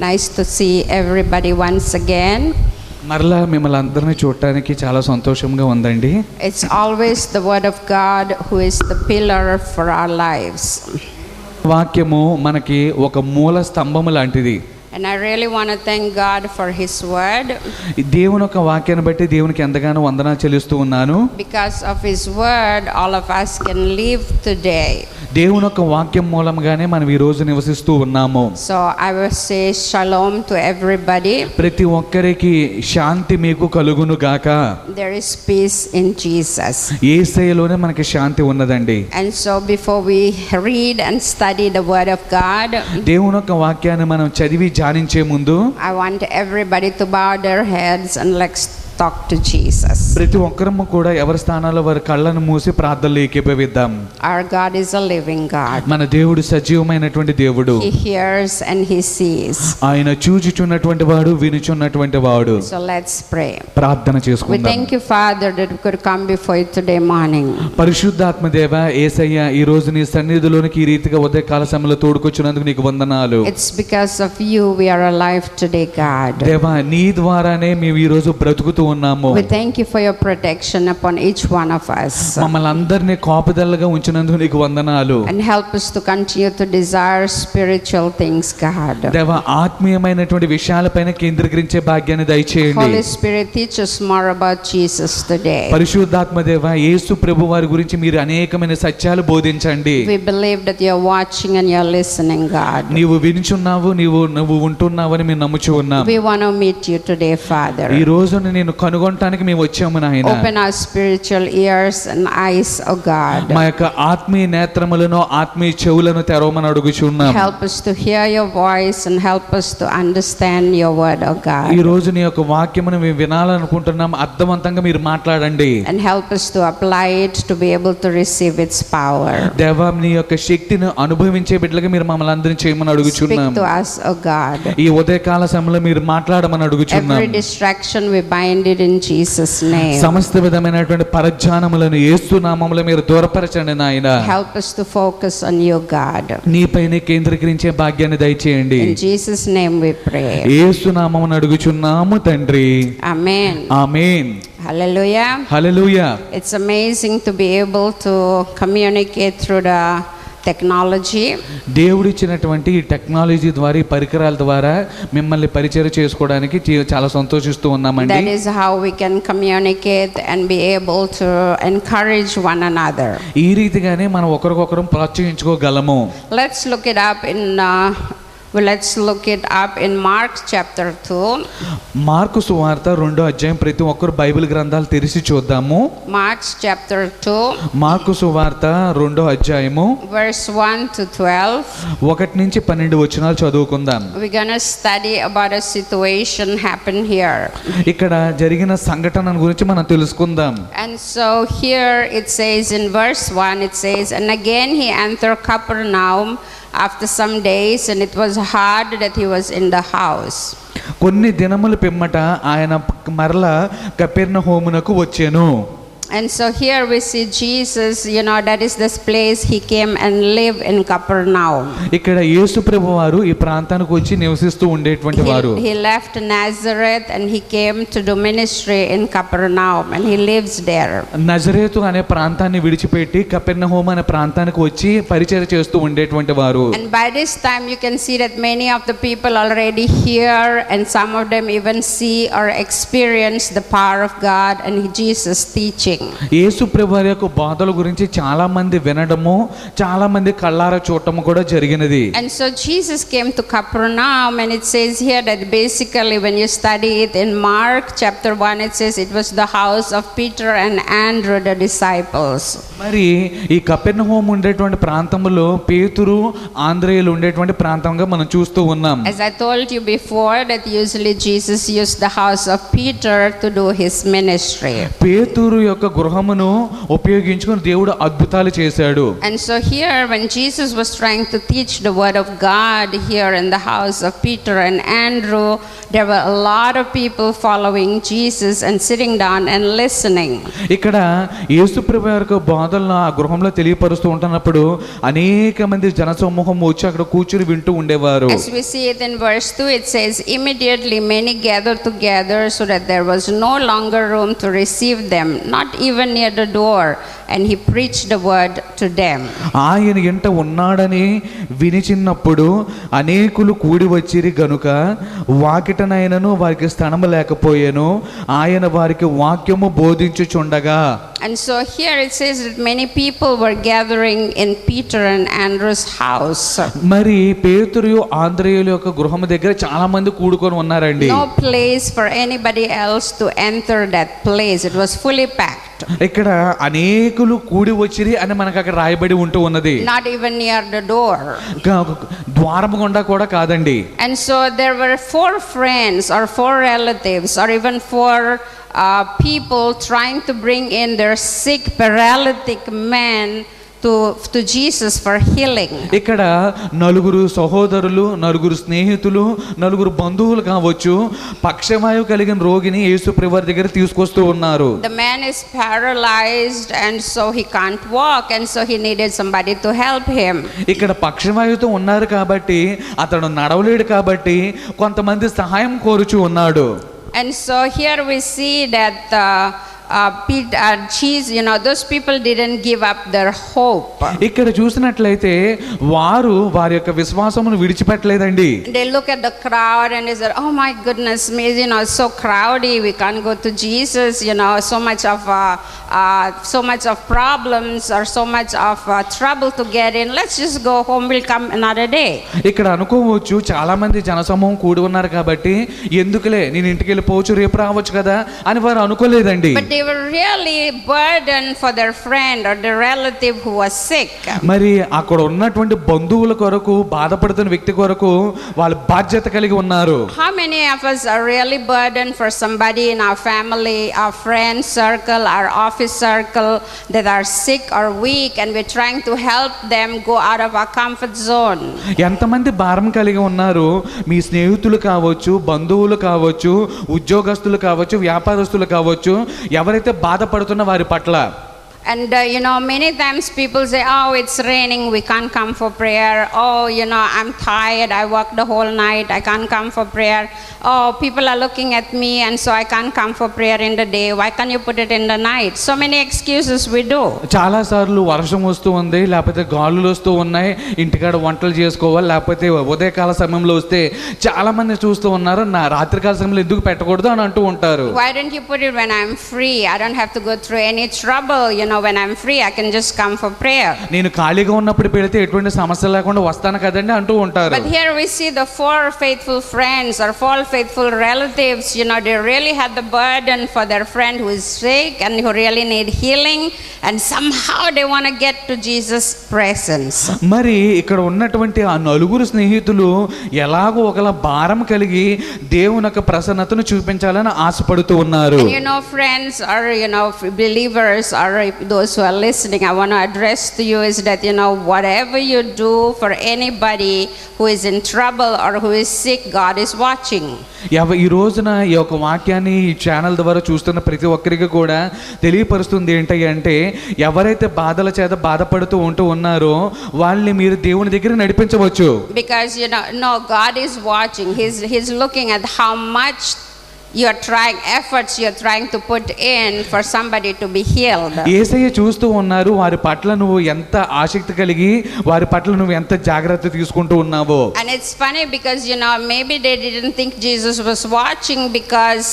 Nice to see everybody once again. మరలా మిమ్మల్ని అందరినీ చూడటానికి చాలా సంతోషంగా ఉందండి. It's always the word of God who is the pillar for our lives. వాక్యము మనకి ఒక మూల స్తంభము లాంటిది. And I really want to thank God for his word. దేవుని యొక్క వాక్యాన్ని బట్టి దేవునికి ఎంతగానో వందనాలు చెల్లిస్తూ ఉన్నాను. Because of his word all of us can live today. దేవుని యొక్క వాక్యం మూలంగానే మనం ఈ రోజు నివసిస్తూ ఉన్నాము. So I will say shalom to everybody. ప్రతి ఒక్కరికి శాంతి మీకు కలుగును గాక. There is peace in Jesus. యేసయ్యలోనే మనకి శాంతి ఉన్నదండి. And so before we read and study the word of God, దేవుని యొక్క వాక్యాన్ని మనం చదివి ధ్యానించే ముందు I want everybody to bow their heads and let's talk to Jesus. ప్రతి ఒక్కరము కూడా ఎవరి స్థానాల్లో వారి కళ్ళను మూసి ప్రార్థనలు ఏకీభవిద్దాం. Our God is a living God. మన దేవుడు సజీవమైనటువంటి దేవుడు. He hears and he sees. ఆయన చూచుచున్నటువంటి వాడు, వినుచున్నటువంటి వాడు. So let's pray. ప్రార్థన We చేసుకుందాం. thank you, Father, that we could come before you today morning. పరిశుద్ధాత్మ దేవ యేసయ్య, ఈ రోజు నీ సన్నిధిలోనికి ఈ రీతిగా ఉదయకాల సమయంలో తోడుకొచ్చినందుకు నీకు వందనాలు. It's because of you we are alive today, God. దేవా, నీ ద్వారానే మేము ఈ రోజు బ్రతుకుతూ ఉన్నాము. We thank you for your protection upon each one of us. మమ్మల్ని అందరినీ కాపుదలగా ఉంచినందుకు నీకు వందనాలు. And help us to continue to desire spiritual things, God. దేవా, ఆత్మీయమైనటువంటి విషయాలపైన కేంద్రీకరించే భాగ్యాన్ని దయచేయండి. Holy Spirit, teach us more about Jesus today. పరిశుద్ధాత్మ దేవ, యేసు ప్రభు వారి గురించి మీరు అనేకమైన సత్యాలు బోధించండి. We believe that you're watching and you're listening, God. నీవు వినుచున్నావు, నువ్వు ఉంటున్నావని మేము నమ్ముచు ఉన్నాం. We want to meet you today, Father. ఈ రోజు నేను కనుగొనటానికి మేము వచ్చాము నాయన. Open our spiritual ears and eyes, oh God. మా యొక్క ఆత్మీయ నేత్రములను, ఆత్మీయ చెవులను తెరవమని అడుగుచున్నాం. Help us to hear your voice and help us to understand your word, oh God. ఈ రోజు నీ యొక్క వాక్యమును మేము వినాలనుకుంటున్నాం. అర్థవంతంగా మీరు మాట్లాడండి. And help us to apply it to be able to receive its power. దేవా, నీ యొక్క శక్తిని అనుభవించే బిడ్డలుగా మీరు మమ్మల్ని అందరినీ చేయమని అడుగుచున్నాం. Speak to us, oh God. ఈ ఉదయకాల సమయంలో మీరు మాట్లాడమని అడుగుచున్నాం. Every distraction we bind it in Jesus' name. సమస్త విధమైనటువంటి పరధ్యానములను యేసు నామములో మీరు దూరపరచండి నాయన. Help us to focus on you, God. నీపైనే కేంద్రీకరించే భాగ్యాన్ని దయచేయండి. In Jesus' name we pray. యేసు నామమున అడుగుచున్నాము తండ్రి. Amen. Amen. Hallelujah. Hallelujah. It's amazing to be able to communicate through the technology. దేవుడిచ్చినటువంటి ఈ టెక్నాలజీ ద్వారా, ఈ పరికరాల ద్వారా మిమ్మల్ని పరిచయం చేసుకోవడానికి చాలా సంతోషిస్తూ ఉన్నామండి. That is how we can communicate and be able to encourage one another. ఈ రీతిగానే మనం ఒకరికొకరం ప్రోత్సహించుకోగలము. Let's look it up in Mark chapter 2. Mark సువార్త 2వ అధ్యాయం. ప్రతి ఒక్కరు బైబిల్ గ్రంథాలు తెరిచి చూద్దాము. Mark chapter 2. మార్కు సువార్త 2వ అధ్యాయము Verse 1 to 12. 1 నుంచి 12 వచనాలు చదువుకుందాం. We're going to study about a situation happened here. ఇక్కడ జరిగిన సంఘటన గురించి మనం తెలుసుకుందాం. And so here it says in verse 1, it says, and again he entered Capernaum after some days, and it was hard that he was in the house. కొన్ని దినముల పిమ్మట ఆయన మరలా కపెర్నహూమునకు వచ్చెను. And so here we see Jesus, that is this place he came and lived in Capernaum. ఇక్కడ యేసు ప్రభు వారు ఈ ప్రాంతానికి వచ్చి నివసిస్తూ ఉండేటువంటి వారు. He left Nazareth and he came to do ministry in Capernaum and he lives there. నజరేతు అనే ప్రాంతాన్ని విడిచిపెట్టి కపెర్నహూము అనే ప్రాంతానికి వచ్చి పరిచర్య చేస్తూ ఉండేటువంటి వారు. And by this time you can see that many of the people already hear, and some of them even see or experience the power of God and Jesus teaching. యేసు ప్రభువారి యొక్క బోధల గురించి చాలా మంది వినడము, చాలా మంది కళ్ళారా చూడటము కూడా జరిగినది. And so Jesus came to Capernaum, and it says here that basically when you study it in Mark chapter 1, it says it was the house of Peter and Andrew, the disciples. మరి ఈ కపెర్నహూము ఉండేటువంటి ప్రాంతంలో పేతురు, ఆంద్రేయులు ఉండేటువంటి ప్రాంతంగా మనం చూస్తూ ఉన్నాం. As I told you before, that usually Jesus used the house of Peter to do his ministry. పేతురు యొక్క యొక్క గృహమును ఉపయోగించుకొని దేవుడు అద్భుతాలు చేశాడు. And so here when Jesus was trying to teach the word of God here in the house of Peter and Andrew, there were a lot of people following Jesus and sitting down and listening. ఇక్కడ యేసుప్రభు యొక్క బోధనలు ఆ గృహంలో తెలియపరుస్తూ ఉంటున్నప్పుడు అనేక మంది జనసమూహం వచ్చి అక్కడ కూర్చుని వింటూ ఉండేవారు. As we see it in verse 2, it says, immediately many gathered together so that there was no longer room to receive them, not even near the door, and he preached the word to them. ఆయన ఎంట ఉన్నాడని వినిచిన్నప్పుడు అనేకులు కూడి వచ్చిరి గనుక వాకిటనైనను వారికి స్థలము లేకపోయెను, ఆయన వారికి వాక్యము బోధించుచుండగా. And so here it says that many people were gathering in Peter and Andrew's house. మరి పేతురు ఆంద్రేయుల యొక్క గృహము దగ్గర చాలా మంది కూడుకొని ఉన్నారండి. No place for anybody else to enter that place. It was fully packed. ఇక్కడ అనేకులు కూడి వచ్చిరి అని మనకు అక్కడ రాయబడి ఉంటూ ఉన్నది. Not even near the door. ద్వారము గుండా కూడా కాదండి. And so there were 4 friends or 4 relatives or even 4 people trying to bring in their sick paralytic men to Jesus for healing. ఇక్కడ నలుగురు సహోదరులు, నలుగురు స్నేహితులు, నలుగురు బంధువులు కావచ్చు పక్షవాయువు కలిగిన రోగిని యేసుప్రభు వారి దగ్గర తీసుకొస్తూ ఉన్నారు. The man is paralyzed and so he can't walk and so he needed somebody to help him. ఇక్కడ పక్షవాయువుతో ఉన్నారు కాబట్టి అతడు నడవలేడు కాబట్టి కొంతమంది సహాయం కోరుచూ ఉన్నాడు. And so here we see that Peter and Jesus, those people didn't give up their hope. ఇక్కడ చూసినట్లయితే వారు వారి యొక్క విశ్వాసమును విడిచిపెట్టలేదండి. They look at the crowd and they said, oh my goodness me, it's so crowdy, we can't go to Jesus, so much of problems or so much of trouble to get in, let's just go home, we'll come another day. ఇక్కడ అనుకోవచ్చు చాలా మంది జనసమూహం కూడి ఉన్నారు కాబట్టి ఎందుకులే నేను ఇంటికి వెళ్ళిపోవచ్చు రేపు రావచ్చు కదా అని వారు అనుకోలేదండి. They were really burdened for their friend or their relative who was sick. మరి అక్కడ ఉన్నటువంటి బంధువుల కొరకు బాధపడుతున్న వ్యక్తి కొరకు వాళ్ళు బాధ్యత కలిగి ఉన్నారు. How many of us are really burdened for somebody in our family, our friend circle, our office circle that are sick or weak and we're trying to help them go out of our comfort zone? ఎంతమంది భారం కలిగి ఉన్నారు? మీ స్నేహితులు కావచ్చు, బంధువులు కావచ్చు, ఉద్యోగస్తులు కావచ్చు, వ్యాపారస్తులు కావచ్చు, ఎవరైతే బాధపడుతున్న వారి పట్ల. And many times people say, oh, it's raining, we can't come for prayer. Oh, I'm tired, I worked the whole night, I can't come for prayer. Oh, people are looking at me and so I can't come for prayer in the day. Why can't you put it in the night? So many excuses we do. చాలా సార్లు వర్షం వస్తూ ఉంది, లేకపోతే గాలులు వస్తూ ఉన్నాయి, ఇంటికాడ వంటలు చేసుకోవాలి, లేకపోతే ఉదయకాల సమయంలో వస్తే చాలా మంది చూస్తూ ఉన్నారు నా రాత్రికాల సమయంలో ఎందుకు పెట్టకూడదు అని అంటూ ఉంటారు. Why don't you put it when I'm free? I don't have to go through any trouble. When I'm free I can just come for prayer. నేను ఖాళీగా ఉన్నప్పుడు పెడితే ఎటువంటి సమస్య లేకుండా వస్తాను కదండి అంటూ ఉంటారు. But here we see the 4 faithful friends or 4 faithful relatives, they really had the burden for their friend who is sick and who really need healing, and somehow they want to get to Jesus presence. మరి ఇక్కడ ఉన్నటువంటి ఆ నలుగురు స్నేహితులు ఎలాగో ఒకలా భారం కలిగి దేవుని యొక్క ప్రసన్నతను చూపించాలని ఆశపడుతూ ఉన్నారు. And friends or believers or those who are listening, I want to address to you is that whatever you do for anybody who is in trouble or who is sick, God is watching. ఈ రోజున ఈ యొక్క వాక్యాన్ని ఈ channel ద్వారా చూస్తున్న ప్రతి ఒక్కరికి కూడా తెలియపరుస్తుంది ఏంటంటే ఎవరైతే బాధల చేత బాధపడుతూ ఉంటూ ఉన్నారో వాళ్ళని మీరు దేవుని దగ్గర నడిపించవచ్చు. Because God is watching. He's looking at how much you're trying to put in for somebody to be healed. యేసయ్య చూస్తూ ఉన్నారు వారి పట్ల నువ్వు ఎంత ఆసక్తి కలిగి వారి పట్ల నువ్వు ఎంత జాగ్రత్త తీసుకుంటూ ఉన్నావో. And it's funny because maybe they didn't think Jesus was watching because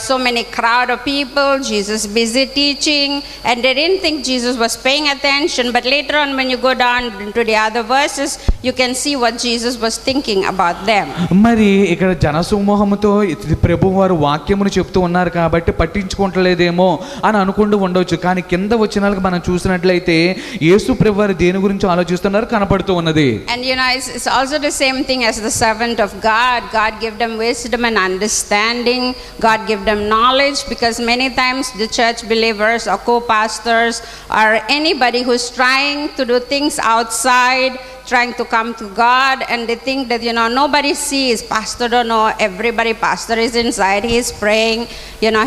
so many crowd of people, Jesus busy teaching, and they didn't think Jesus was paying attention. But later on when you go down to the other verses, you can see what Jesus was thinking about them. మరి ఇక్కడ జనసమూహముతో ప్రభు వారు వాక్యమును చెప్తూ ఉన్నారు కాబట్టి పట్టించుకోవట్లేదేమో అని అనుకుంటూ ఉండవచ్చు. కానీ కింద వచనాలకు మనం చూసినట్లయితే యేసు ప్రభు వారు దేని గురించి ఆలోచిస్తున్నారు కనపడుతూ ఉన్నది. And it's also the same thing as the servant of God. God give them wisdom and understanding. God give them knowledge, because many times the church believers or co-pastors or anybody who's trying to do things outside, trying to come to God, and they think that nobody sees, pastor don't know, everybody, pastor is inside, he is praying,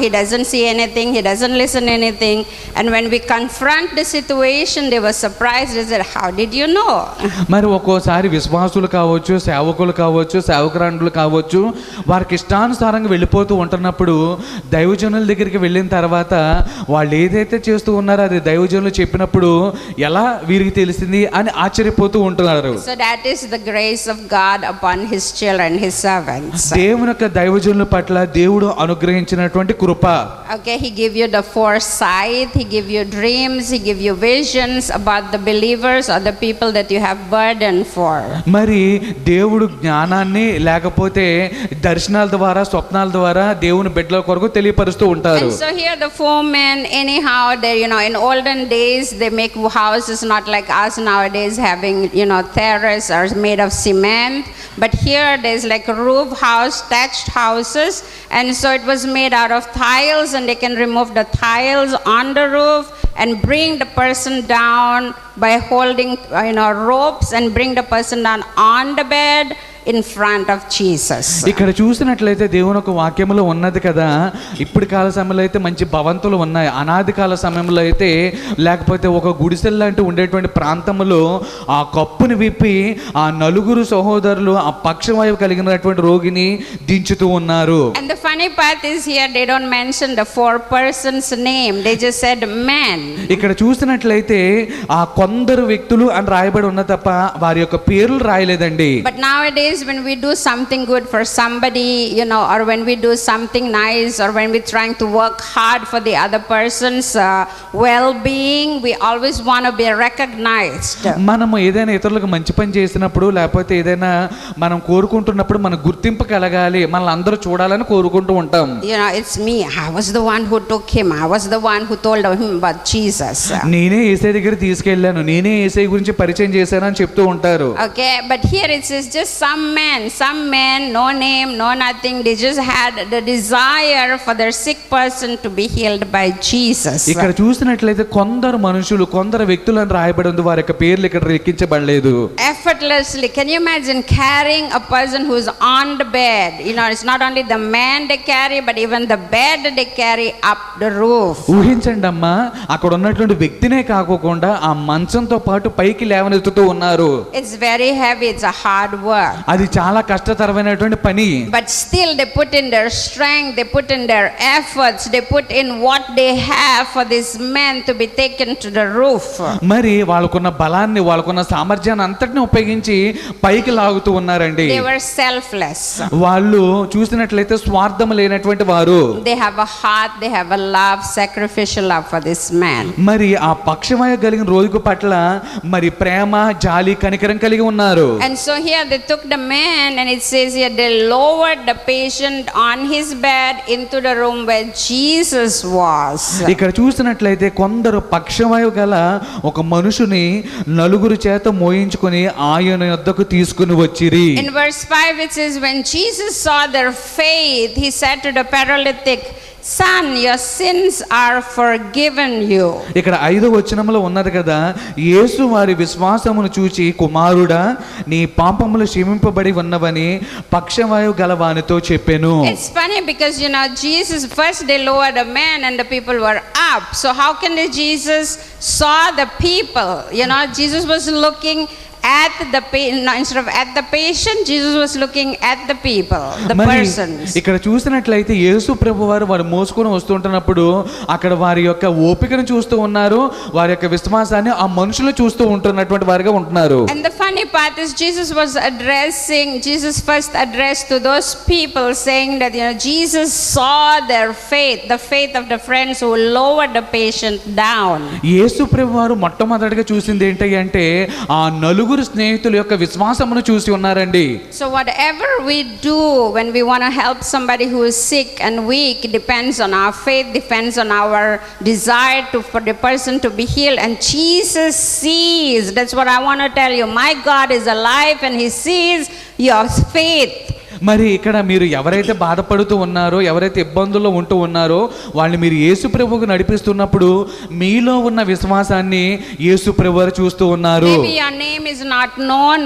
he doesn't see anything, he doesn't listen anything. And when we confront the situation, they were surprised. They said, how did you know? మరి ఒక్కోసారి విశ్వాసులు కావచ్చు, సేవకులు కావచ్చు, సేవకురాండ్రులు కావచ్చు, వారికి ఇష్టానుసారంగా వెళ్ళిపోతూ ఉంటున్నప్పుడు దైవజనుల దగ్గరికి వెళ్ళిన తర్వాత వాళ్ళు ఏదైతే చేస్తూ ఉన్నారో అది దైవజనులు చెప్పినప్పుడు ఎలా వీరికి తెలిసింది అని ఆశ్చర్యపోతూ ఉంటున్నారు. So that is the grace of God upon his children, his servants. దేవుని యొక్క దైవజనుల పట్ల దేవుడు అనుగ్రహించినటువంటి కృప. Okay, he give you the foresight, he give you dreams, he give you visions about the believers or the people that you have burden for. మరి దేవుడు జ్ఞానాన్ని లేకపోతే దర్శనాల ద్వారా, స్వప్నాల ద్వారా దేవుని బిడ్డల కొరకు తెలియపరుస్తూ ఉంటారు. And so here the four men, anyhow, they in olden days they make houses not like us nowadays, having terrace are made of cement, but here there's like a roof house, thatched houses, and so it was made out of tiles, and they can remove the tiles on the roof and bring the person down by holding ropes and bring the person down on the bed in front of Jesus. ఇక్కడ చూసినట్లయితే దేవుని ఒక వాక్యములో ఉన్నది కదా, ఇప్పుడు కాల సమయంలో అయితే మంచి భవంతులు ఉన్నాయి, అనాది కాల సమయంలో అయితే లేకపోతే ఒక గుడిసెల్ లాంటి ఉండేటువంటి ప్రాంతంలో ఆ కప్పుని విప్పి ఆ నలుగురు సహోదరులు ఆ పక్షవాయువు కలిగినటువంటి రోగిని దించుతూ ఉన్నారు. And the funny part is here they don't mention the four persons name, they just said men. ఇక్కడ చూసినట్లయితే ఆ కొందరు వ్యక్తులు అని రాయబడి ఉన్న తప్ప వారి యొక్క పేర్లు రాయలేదండి. But nowadays when we do something good for somebody, or when we do something nice, or when we're trying to work hard for the other person's well-being, we always want to be recognized. మనము ఏదైనా ఇతరులకు మంచి పని చేసినప్పుడు లేకపోతే ఏదైనా మనం కోరుకుంటున్నప్పుడు మన గుర్తింపు కలగాలి, మనల్ని అందరూ చూడాలని కోరుకుంటూ ఉంటాం. It's me, I was the one who took him, I was the one who told him about Jesus. నేనే యేసయ్య దగ్గర తీసుకెళ్ళాను, నేనే యేసయ్య గురించి పరిచయం చేశాను అని చెప్తూ ఉంటారు. Okay, but here it says just some men, no name, no nothing, they just had the desire for their sick person to be healed by Jesus. ఇక్కడ చూసినట్లయితే కొందరు మనుషులు, కొందరు వ్యక్తులను రాయబడి ఉంది, వారి యొక్క పేర్లు ఇక్కడ లెక్కించబడలేదు. Effortlessly, can you imagine carrying a person who's on the bed? It's not only the man they carry, but even the bed they carry up the roof. ఊహించండి అమ్మా, అక్కడ ఉన్నటువంటి వ్యక్తినే కాకోకుండా ఆ మంచంతో పాటు పైకి లేవనెత్తుతూ ఉన్నారు. It's very heavy, it's a hard work. అది చాలా కష్టతరమైనటువంటి పని. But still they put in their strength, they put in their efforts, they put in what they have for this man to be taken to the roof. మరి వాళ్ళకున్న బలాన్ని, వాళ్ళకున్న సామర్థ్యాన్ని అంతటిని ఉపయోగించి పైకి లాగుతూ ఉన్నారండి. They were selfless. వాళ్ళు చూసినట్లయితే స్వార్థం లేనటువంటి వారు. They have a heart, they have a love, sacrificial love for this man. మరి ఆ పక్షవాయు కలిగిన రోగి పట్ల మరి ప్రేమ, జాలి, కనికరం కలిగి ఉన్నారు. And so here they took the man, and it says here they lowered the patient on his bed into the room where Jesus was. ఇక్కడ చూసినట్లయితే కొందరు పక్షవాయువు గల ఒక మనుషుని నలుగురు చేత మోయించుకొని ఆయన యొద్దకు తీసుకుని వచ్చిరి. In verse 5 it says, when Jesus saw their faith, he said to the paralytic, son, your sins are forgiven you. ఇక్కడ 5వ వచనంలో ఉన్నది కదా, యేసు వారి విశ్వాసమును చూచి, కుమారుడా నీ పాపములు క్షమింపబడి ఉన్నవని పక్షవాయువు గలవానితో చెప్పెను. It's funny because Jesus first they lowered a man and the people were up. So how can Jesus saw the people? Jesus was looking at the instead of at the patient, Jesus was looking at the people, the persons. ఇక్కడ చూసినట్లయితే యేసు ప్రభు వారు మోసుకొని వస్తుంటున్నప్పుడు అక్కడ వారి యొక్క ఓపికను చూస్తూ ఉన్నారు, వారి యొక్క విశ్వాసాన్ని ఆ మనుషులు చూస్తూ ఉంటున్నటువంటి వారిగా ఉంటున్నారు. And the funny part is Jesus first addressed to those people, saying that Jesus saw their faith, the faith of the friends who lowered the patient down. యేసు ప్రభు వారు మొట్టమొదటిగా చూసింది ఏంటి అంటే ఆ నలుగురు నలుగురు స్నేహితుల యొక్క విశ్వాసమును చూసి ఉన్నారండి. So whatever we do when we want to help somebody who is sick and weak depends on our faith, depends on our desire for the person to be healed. And Jesus sees. That's what I want to tell you. My God is alive and he sees your faith. మరి ఇక్కడ మీరు ఎవరైతే బాధపడుతూ ఉన్నారో, ఎవరైతే ఇబ్బందుల్లో ఉంటూ ఉన్నారో వాళ్ళని మీరు యేసు ప్రభువుకు నడిపిస్తున్నప్పుడు మీలో ఉన్న విశ్వాసాన్ని యేసు ప్రభువు చూస్తూ ఉన్నారు. Maybe your name is not known,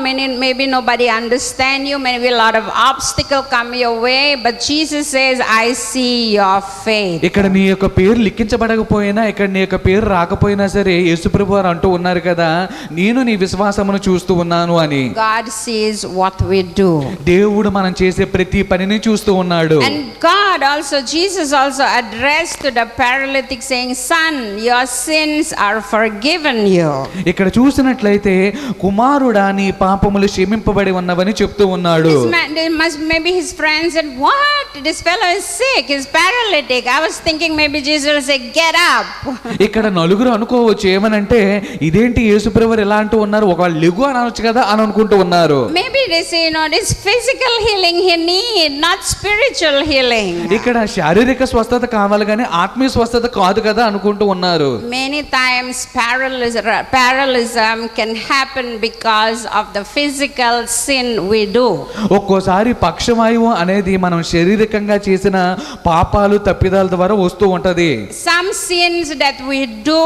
maybe nobody understand you, maybe a lot of obstacle come your way, but Jesus says, I see your faith. ఇక్కడ నీ యొక్క పేరు లిఖించబడకపోయినా, ఇక్కడ నీ యొక్క పేరు రాకపోయినా సరే యేసు ప్రభువు అంటూ ఉన్నారు కదా, నేను నీ విశ్వాసమును చూస్తూ ఉన్నాను అని. God sees what we do. దేవుడు మనం చేసే ప్రతి పనిని చూస్తూ ఉన్నాడు. And God also, Jesus also addressed to the paralytic saying, son, your sins are forgiven you. ఇక్కడ చూసినట్లయితే కుమారుడా నీ పాపములు క్షమింపబడి ఉన్నవని చెప్తూ ఉన్నాడు. Maybe his friends said, what, this fellow is sick, he's paralytic. I was thinking maybe Jesus will say, get up. ఇక్కడ నలుగురు అనుకోవచ్చు ఏమనంటే ఇదేంటి యేసుప్రభువు ఎలా అంటూ ఉన్నారు, ఒకవేళ లెగు అనొచ్చు కదా అని అనుకుంటూ ఉన్నారు. Maybe they say, this physical healing he need, not spiritual healing. ఇక్కడ శారీరక స్వస్థత కావాలి కానీ ఆత్మీయ స్వస్థత కాదు కదా అనుకుంటూ ఉన్నారు. Many times paralysis can happen because of the physical sin we do. ఒక్కోసారి పక్షవాయువు అనేది మనం శారీరకంగా చేసిన పాపాలు తప్పిదాల ద్వారా వస్తూ ఉంటది. Some sins that we do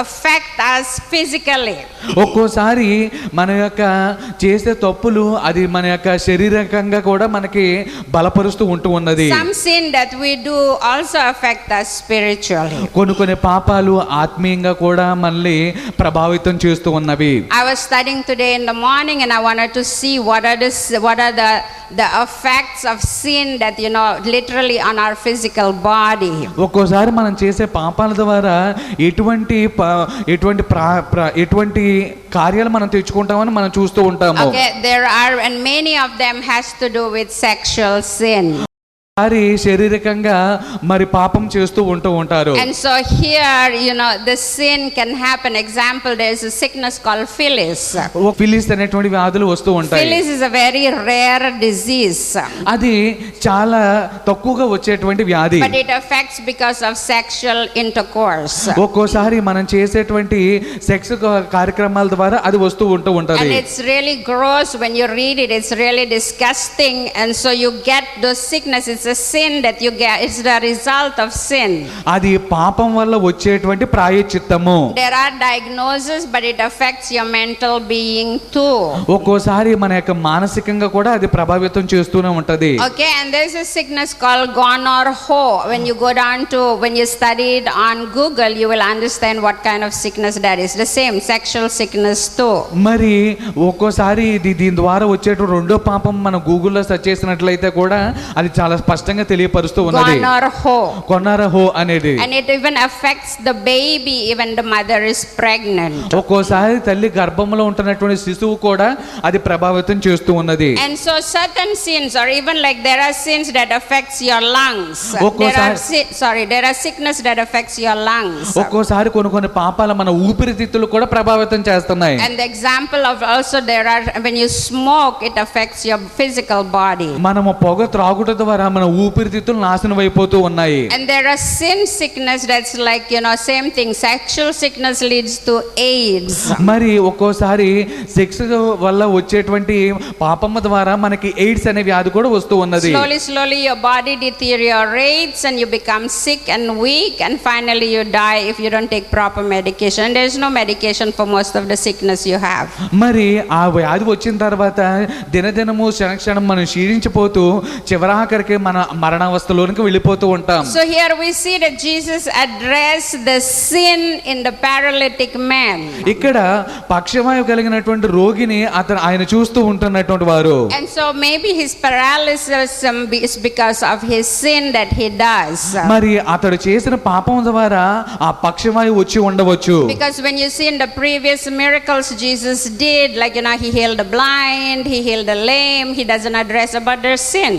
affect us physically. ఒక్కోసారి మన యొక్క చేసే తప్పులు అది మన యొక్క శారీరకంగా కూడా మనకి బలపరుస్తూ ఉంటూ ఉన్నది. Some sin that we do also affect us spiritually. కొన్ని పాపాలు ఆత్మీయంగా కూడా మనల్ని ప్రభావితం చేస్తూ ఉన్నవి. I was studying today in the morning and I wanted to see what are the effects of sin that literally on our physical body. ఒక్కోసారి మనం చేసే పాపాల ద్వారా ఎటువంటి కార్యాలు మనం తెచ్చుకుంటామని మనం చూస్తూ ఉంటాము. Okay, there are, and many of them has to do with sexual sin. శారీరకంగా మరి పాపం చేస్తూ ఉంటూ ఉంటారు. And so here the sin can happen. Example, there is a sickness called Phyllis. Phyllis అనేటువంటి వ్యాధులు వస్తూ ఉంటాయి. Phyllis is a very rare disease. అది చాలా తక్కువగా వచ్చేటువంటి వ్యాధి. But it affects because of sexual intercourse. ఒక్కోసారి మనం చేసేటువంటి సెక్స్ కార్యక్రమాల ద్వారా అది వస్తూ ఉంటది. And it's really gross when you read it. It's really disgusting, and so you get those sickness. It's a sin that you get. It's the result of sin. అది పాపం వల్ల వచ్చేటువంటి ప్రాయశ్చిత్తము. There are diagnoses, but it affects your mental being too. ఒక్కోసారి మన యొక్క మానసికంగా కూడా అది ప్రభావితం చేస్తూనే ఉంటది. Okay, and there's a sickness called gonorrhea. When you study it on Google, you will understand what kind of sickness that is. The same sexual sickness too. మరి ఒక్కోసారి దీని ద్వారా వచ్చేటువంటి రెండో పాపం మనం గూగుల్లో సెర్చ్ చేసినట్లయితే కూడా అది చాలా స్పష్టంగా తెలియపరుస్తూ ఉన్నది. గొనొర్రో అనేది. And it even affects the baby even the mother is pregnant. ఒక్కోసారి తల్లి గర్భంలో ఉంటున్నటువంటి శిశువు కూడా అది ప్రభావితం చేస్తూ ఉన్నది. And so certain sins, or even like there are sins that affects your lungs. There are sickness that affects your lungs. ఒక్కోసారి కొన్ని పాపాలు మన ఊపిరితిత్తులు కూడా ప్రభావితం చేస్తున్నాయి. And the example of also there are when you smoke, it affects your physical body. మనము పొగ త్రాగుట ద్వారా మన ఊపిరితిత్తులు నాశనం అయిపోతూ ఉన్నాయి. And there are sin sickness that's like same thing. Sexual sickness leads to AIDS. మరి ఒక్కోసారి సెక్స్ వల్ల వచ్చేటువంటి పాపం ద్వారా మనకి ఎయిడ్స్ అనే వ్యాధి కూడా వస్తూ ఉన్నది. Slowly your body deteriorates and you become sick and weak, and finally you die if you don't take proper medication. And there is no medication for most of the sickness you have. మరి ఆ వ్యాధి వచ్చిన తర్వాత దినదినము క్షణక్షణం మనం క్షీణించిపోతూ చివరాఖరికి మన మరణావస్థలోనికి వెళ్ళిపోతూ ఉంటాం. So here we see that Jesus addressed the sin in the paralytic man. ఇక్కడ పక్షవాయువు కలిగినటువంటి రోగిని ఆయన చూస్తూ ఉంటున్నటువంటి వారు. And so maybe his paralysis is because of his sin that he does. మరి అతడు చేసిన పాపం ద్వారా ఆ పక్షవాయువు వచ్చి ఉండవచ్చు. Because when you see in the previous miracles Jesus did, like he healed the blind, he healed the lame, he doesn't address about their sin.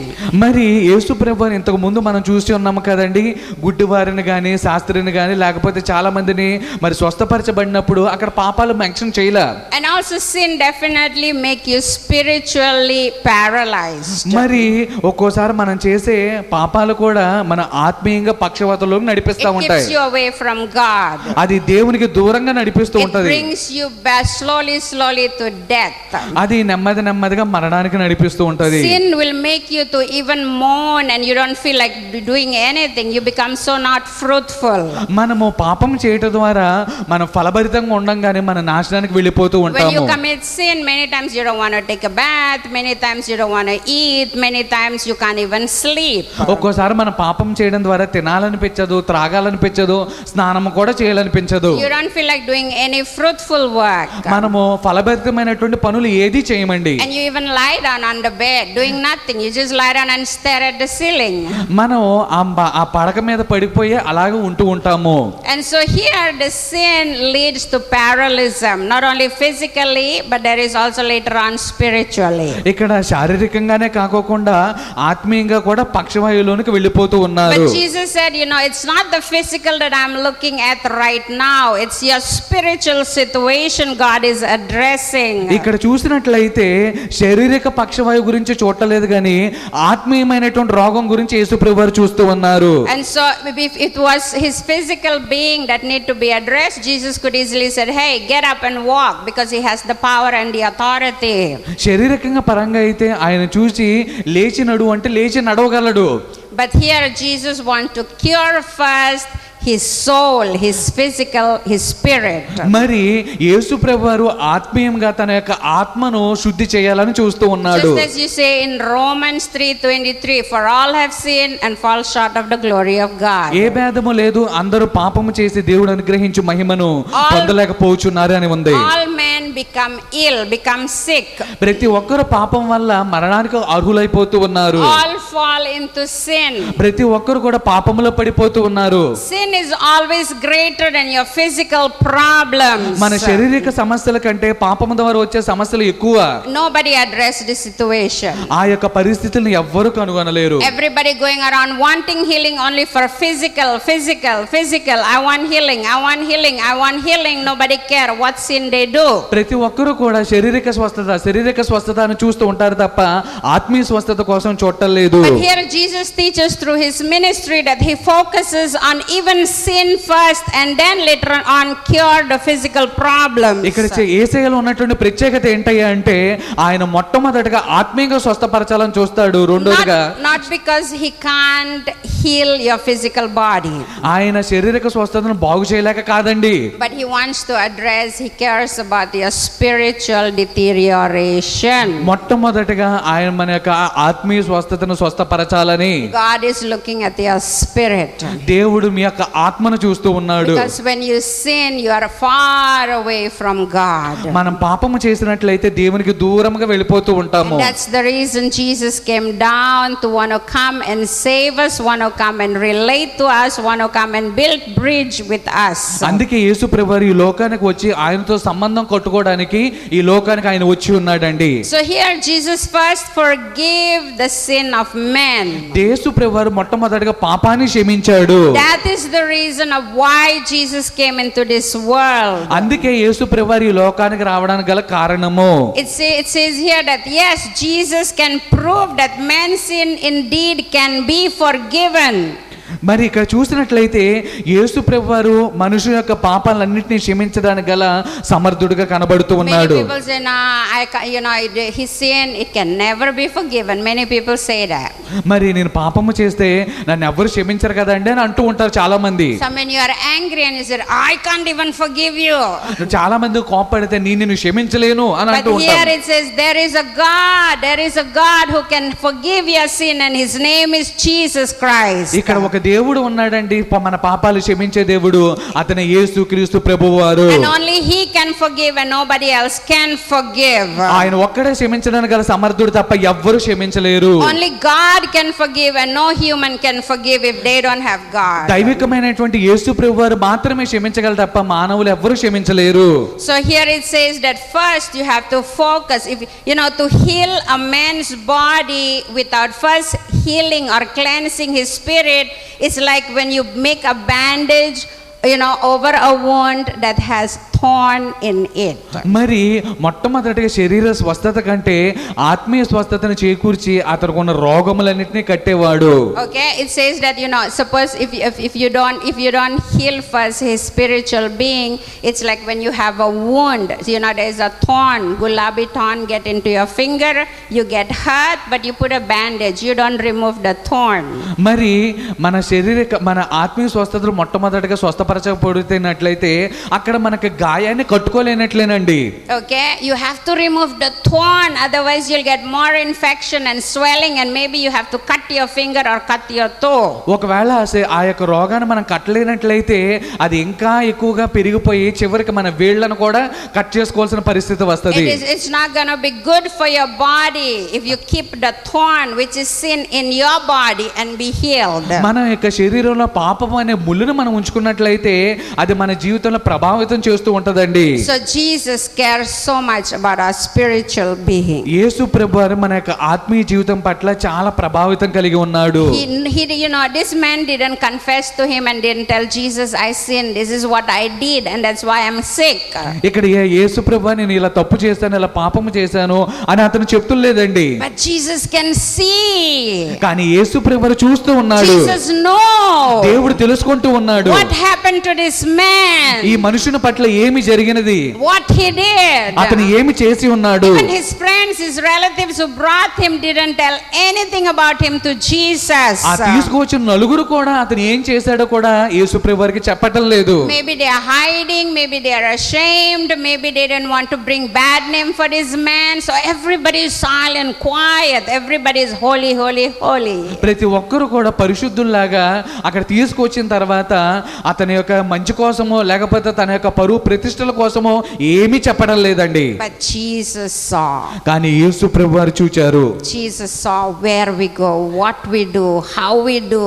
మరి యేసు ప్రభువుని ఇంతకు ముందు మనం చూసి ఉన్నాము కదండి, గుడ్డివారిని కానీ శాస్త్రిని కానీ లేకపోతే చాలా మందిని మరి స్వస్థపరచబడినప్పుడు అక్కడ పాపాలు మెన్షన్ చేయలే. And also sin definitely make you spiritually paralyzed. మరి ఒక్కోసారి మనం చేసే పాపాలు కూడా మన ఆత్మీయంగా పక్షవాతంలోకి నడిపిస్తా It ఉంటాయి. keeps you away from God. అది దేవునికి దూరంగా నడిపిస్తూ It ఉంటది. brings you back slowly to death. అది నెమ్మదిగా మరణానికి నడిపిస్తూ ఉంటది. Sin will make you to even mourn and you don't feel like doing anything. You become so not fruitful. మనము పాపం చేయటం ద్వారా మనం ఫలభరితంగా ఉండంగానే మన నాశనానికి వెళ్ళిపోతూ When you ఉంటాము. commit sin, many times you don't want to take a bath, many times you don't want to eat, many times you can't even sleep. ఒక్కోసారి మనం పాపం చేయడం ద్వారా తినాలనిపించదు, త్రాగాలనిపించదు, స్నానం కూడా చేయాలనిపించదు. You don't feel like doing any fruitful work. మనము ఫలభరితమైనటువంటి పనులు ఏది చేయమండి. And you even lie down on the bed doing nothing. You just lie down and stare at the ceiling. మనం ఆ పడక మీద పడిపోయి అలాగే ఉంటూ ఉంటాము. And so here the sin leads to parallelism, not only physically but there is also later on spiritually. ఇక్కడ శారీరకంగానే కాకోకుండా ఆత్మీయంగా కూడా పక్షవాయువులోనికి వెళ్ళిపోతూ ఉన్నారు. But Jesus said, it's not the physical that I'm looking at right now. It's your spiritual situation God is addressing. ఇక్కడ చూసినట్లయితే శారీరక పక్షవాయువు గురించి చూడలేదు కానీ ఆత్మీయమైనటువంటి రోగం గురించి యేసుప్రభువు వారు చూస్తూ ఉన్నారు. And so if it was his physical being that need to be addressed, Jesus could easily said, hey, get up and walk, because he has the power and the authority. శారీరకంగా పరంగా అయితే ఆయన చూసి లేచి నడువు అంటే లేచి నడవగలడు. But here Jesus wants to cure first his soul, his physical, his spirit. మరి యేసుప్రభువు వారు ఆత్మీయంగా తన యొక్క ఆత్మను శుద్ధి చేయాలని చూస్తూ ఉన్నాడు. Just as you say in Romans 3:23, for all have sinned and fall short of the glory of God. ఏ భేదము లేదు, అందరూ పాపము చేసి దేవుడు అనుగ్రహించు మహిమను పొందలేకపోచున్నారు అని ఉంది. All men become ill, become sick. ప్రతి ఒక్కరు పాపం వల్ల మరణానికి అర్హులైపోతూ ఉన్నారు. All fall into sin. ప్రతి ఒక్కరు కూడా పాపములో పడిపోతూ ఉన్నారు. Sin is always greater than your physical problems. మన శారీరక సమస్యల కంటే పాపము ద్వారా వచ్చే సమస్యలు ఎక్కువ. Nobody addressed the situation. ఆ యొక్క పరిస్థితులను ఎవ్వరూ కనుగొనలేరు. Everybody going around wanting healing only for physical. I want healing. I want healing. Nobody care what sin they do. ప్రతి ఒక్కరూ కూడా శారీరక స్వస్థత అని చూస్తూ ఉంటారు తప్ప ఆత్మీయ స్వస్థత కోసం చూడలేదు. But here Jesus teaches through his ministry that he focuses on even sin first and then later on cure the physical problems. ఇక్కడ యేసయ్యలో ఉన్నటువంటి ప్రత్యేకత ఏంటయ్యా అంటే ఆయన మొట్టమొదటిగా ఆత్మీయంగా స్వస్థపరచాలని చూస్తాడు. రెండోదిగా not because he can't heal your physical body. ఆయన శారీరక స్వస్థతను బాగు చేయలేక కాదండి. But he wants to address, he cares about your spiritual deterioration. మొట్టమొదటిగా ఆయన మన యొక్క ఆత్మీయ స్వస్థతను స్వస్థపరచాలని. God is looking at your spirit. దేవుడు మీ యొక్క ఆత్మను చూస్తూ ఉన్నాడు. Because when you sin you are far away from God. మనం పాపము చేసినట్లయితే దేవునికి దూరంగా వెళ్ళిపోతూ ఉంటాము. And that's the reason Jesus came down to want to come and save us, want to come and relate to us, want to come and build bridge with us. అందుకే యేసు ప్రభువారు ఈ లోకానికి వచ్చి ఆయనతో సంబంధం కట్టుకోవడానికి ఈ లోకానికి ఆయన వచ్చి ఉన్నాడండి. So here Jesus first forgave the sin of men. యేసు ప్రభువారు మొట్టమొదటిగా పాపాన్ని క్షమించాడు. That is the reason of why Jesus came into this world. అందుకే యేసు ప్రభువారు ఈ లోకానికి రావడానికి గల కారణము. It says here that yes, Jesus can prove that man's sin indeed can be forgiven. మరి ఇక్కడ చూసినట్లయితే యేసు ప్రభువారు మనుషుల యొక్క పాపాలన్నింటినీ క్షమించడానికి గల సమర్థుడిగా కనబడుతూ ఉన్నాడు. Many people say, his sin, it can never be forgiven. Many people say that. మరి నేను పాపము చేస్తే నన్ను ఎవరు క్షమించరు కదండి అని అంటూ ఉంటారు చాలా మంది. Some when you are angry and you say, I can't even forgive you. చాలా మంది కోపపడితే నేను క్షమించలేను అని అంటూ But here ఉంటారు. it says there is a God who can forgive your sin and his name is Jesus Christ. ఇక్కడ ఒక దేవుడు ఉన్నాడండి, మన పాపాలు క్షమించే దేవుడు, అతనే యేసు క్రీస్తు ప్రభువారు. And only he can forgive and nobody else can forgive. ఆయన ఒక్కడే క్షమించడానికి గల సమర్థుడు తప్ప ఎవ్వరు క్షమించలేరు. Only God can forgive and no human can forgive if they don't have God. దైవికమైనటువంటి యేసు ప్రభువారు మాత్రమే క్షమించగలరు తప్ప మానవులు ఎవ్వరు క్షమించలేరు. So here it says that first you have to focus, if to heal a man's body without first healing or cleansing his spirit, it's like when you make a bandage over a wound that has thorn in it. మరి మొట్టమొదటిగా శరీర స్వస్థత కంటే ఆత్మీయ స్వస్థతను చేకూర్చి అతనుకున్న రోగములన్నిటినీ కట్టేవాడు. Okay, it says that, suppose if you don't heal first his spiritual being, it's like when you have a wound, there's a thorn, gulabi thorn get into your finger, you get hurt, but you put a bandage, you don't remove the thorn. మరి మన ఆత్మీయ స్వస్థతలు మొట్టమొదటిగా స్వస్థపరచబడినట్లయితే అక్కడ మనకి గాయాన్ని కట్టుకోలేనట్లేనండి. Okay, you have to remove the thorn, otherwise you'll get more infection and swelling, and maybe you have to cut your finger or cut your toe. ఒకవేళ ఆ యొక్క రోగాన్ని మనం కట్టలేనట్లయితే అది ఇంకా ఎక్కువగా పెరిగిపోయి చివరికి మన వేళ్ళను కూడా కట్ చేసుకోవాల్సిన పరిస్థితి వస్తది. It's not going to be good for your body if you keep the thorn which is sin in your body and be healed. మన యొక్క శరీరంలో పాపం అనే ముళ్ళును మనం ఉంచుకున్నట్లయితే అది మన జీవితంలో ప్రభావితం చేస్తూ ఉంటదండి. So Jesus cares so much about our spiritual being. యేసు ప్రభువారు మన యొక్క ఆత్మీయ జీవితం పట్ల చాలా ప్రభావితం కలిగి ఉన్నాడు. He this man didn't confess to him and didn't tell Jesus, I sinned, this is what I did and that's why I'm sick. ఇక్కడ యేసు ప్రభువా నేను ఇలా తప్పు చేశాను, ఇలా పాపము చేశాను అని అతను చెప్తులేదండి. But Jesus can see. కానీ యేసు ప్రభువారు చూస్తూ ఉన్నాడు. Jesus knows. దేవుడు తెలుసుకుంటూ ఉన్నాడు. What happened to this man? ఈ మనుషుని పట్ల ఏమి జరిగినది, what he did. అతను ఏమి చేసి ఉన్నాడు. Even his friends, his relatives who brought him didn't tell anything about him to Jesus. ఆ తీసుకువచ్చిన నలుగురు కూడా అతను ఏం చేశాడో కూడా యేసు ప్రభువారికి చెప్పటం లేదు. Maybe they are hiding, maybe they are ashamed, maybe they didn't want to bring bad name for this man, so everybody is silent, quiet, everybody is holy, holy, holy. ప్రతి ఒక్కరు కూడా పరిశుద్ధుల్లాగా అక్కడ తీసుకొచ్చిన తర్వాత అతని యొక్క మంచి కోసమో లేకపోతే తన యొక్క పరువు ప్రతిష్టల కోసమో ఏమీ చెప్పడం లేదండి. But Jesus saw. కానీ యేసు ప్రభువారు చూచారు. Jesus saw where we go, what we do, how we do.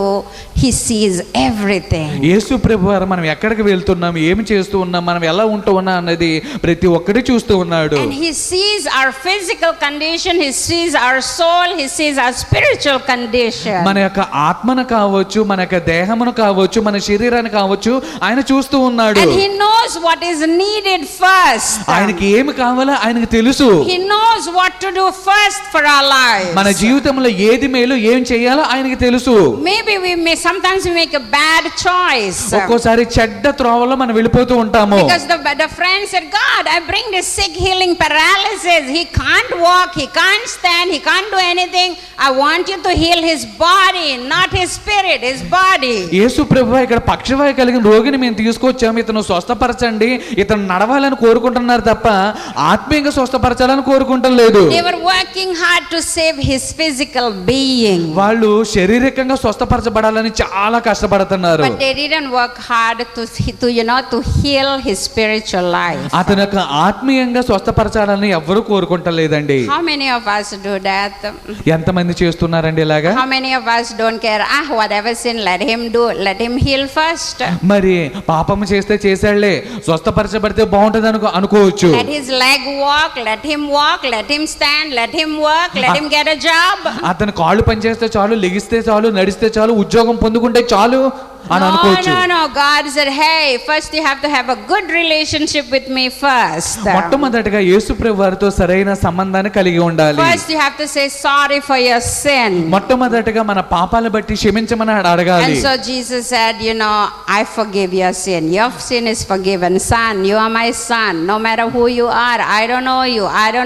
He sees everything. యేసు ప్రభువారు మనం ఎక్కడికి వెళ్తున్నాం, ఏమి చేస్తూ ఉన్నాం, మనం ఎలా ఉంటూ ఉన్నాం అన్నది ప్రతి ఒక్కటి చూస్తూ ఉన్నాడు. And he sees our physical condition, he sees our soul, he sees our spiritual condition. మన యొక్క ఆత్మను కావచ్చు, మన యొక్క దేహమును కావచ్చు, మన శరీరాన్ని కావచ్చు ఆయన చూస్తూ ఉన్నాడు. And he knows what is needed first. ఆయనకి ఏమి కావాలో ఆయనకి తెలుసు. He knows what to do first for our lives. మన జీవితంలో ఏది మేలు ఏం చేయాలో ఆయనకి తెలుసు. Maybe sometimes we make a bad choice. ఒక్కోసారి చెడ్డ త్రోవలో మనం వెళ్ళిపోతూ ఉంటాము. Because the friend said, God, I bring this sick healing paralysis. He can't walk, he can't stand, he can't do anything. I want you to heal his body, not his spirit, his body. యేసు ప్రభువా ఇక్కడ పక్షవాయు కలిగిన రోగిని మేము తీసుకొచ్చాము, ఇతను స్వస్థపరచండి, ఇతను నడవాలని కోరుకుంటున్నారు తప్ప ఆత్మీయంగా స్వస్థపరచాలని కోరుకుంటం లేదు. They were working hard to save his physical being. వాళ్ళు శారీరకంగా స్వస్థపరచబడాలని చాలా కష్టపడుతున్నారు. But they didn't work hard to heal his spiritual life. అతని యొక్క ఆత్మీయంగా స్వస్థపరచాలని ఎవ్వరూ కోరుకుంటలేదండి. How many of us do that? ఎంతమంది చేస్తున్నారండి ఇలాగా? How many of us don't care? Whatever sin, let him do, let him heal first. మరి పాపము చేస్తే చేశాడులే, స్వస్థపరచబడితే బాగుంటుంది అనుకోవచ్చు. Let his leg walk, let him stand, let him work, let him get a job. అతను కాళ్ళు పనిచేస్తే చాలు, లెగిస్తే చాలు, నడిస్తే చాలు, ఉద్యోగం పొందుకుంటే చాలు అని అనుకోవచ్చు. No. God said, hey, first you have to have a good relationship with me first. మొట్టమొదటిగా యేసు ప్రభువారితో సరైన సంబంధాన్ని కలిగి ఉండాలి. First you have to say sorry for your sin. మొట్టమొదటిగా మన పాపాలను బట్టి క్షమించమని అడగాలి. And so Jesus said, I forgive your sin. Your sin is forgiven. Son, you are my son. No matter who you are, I don't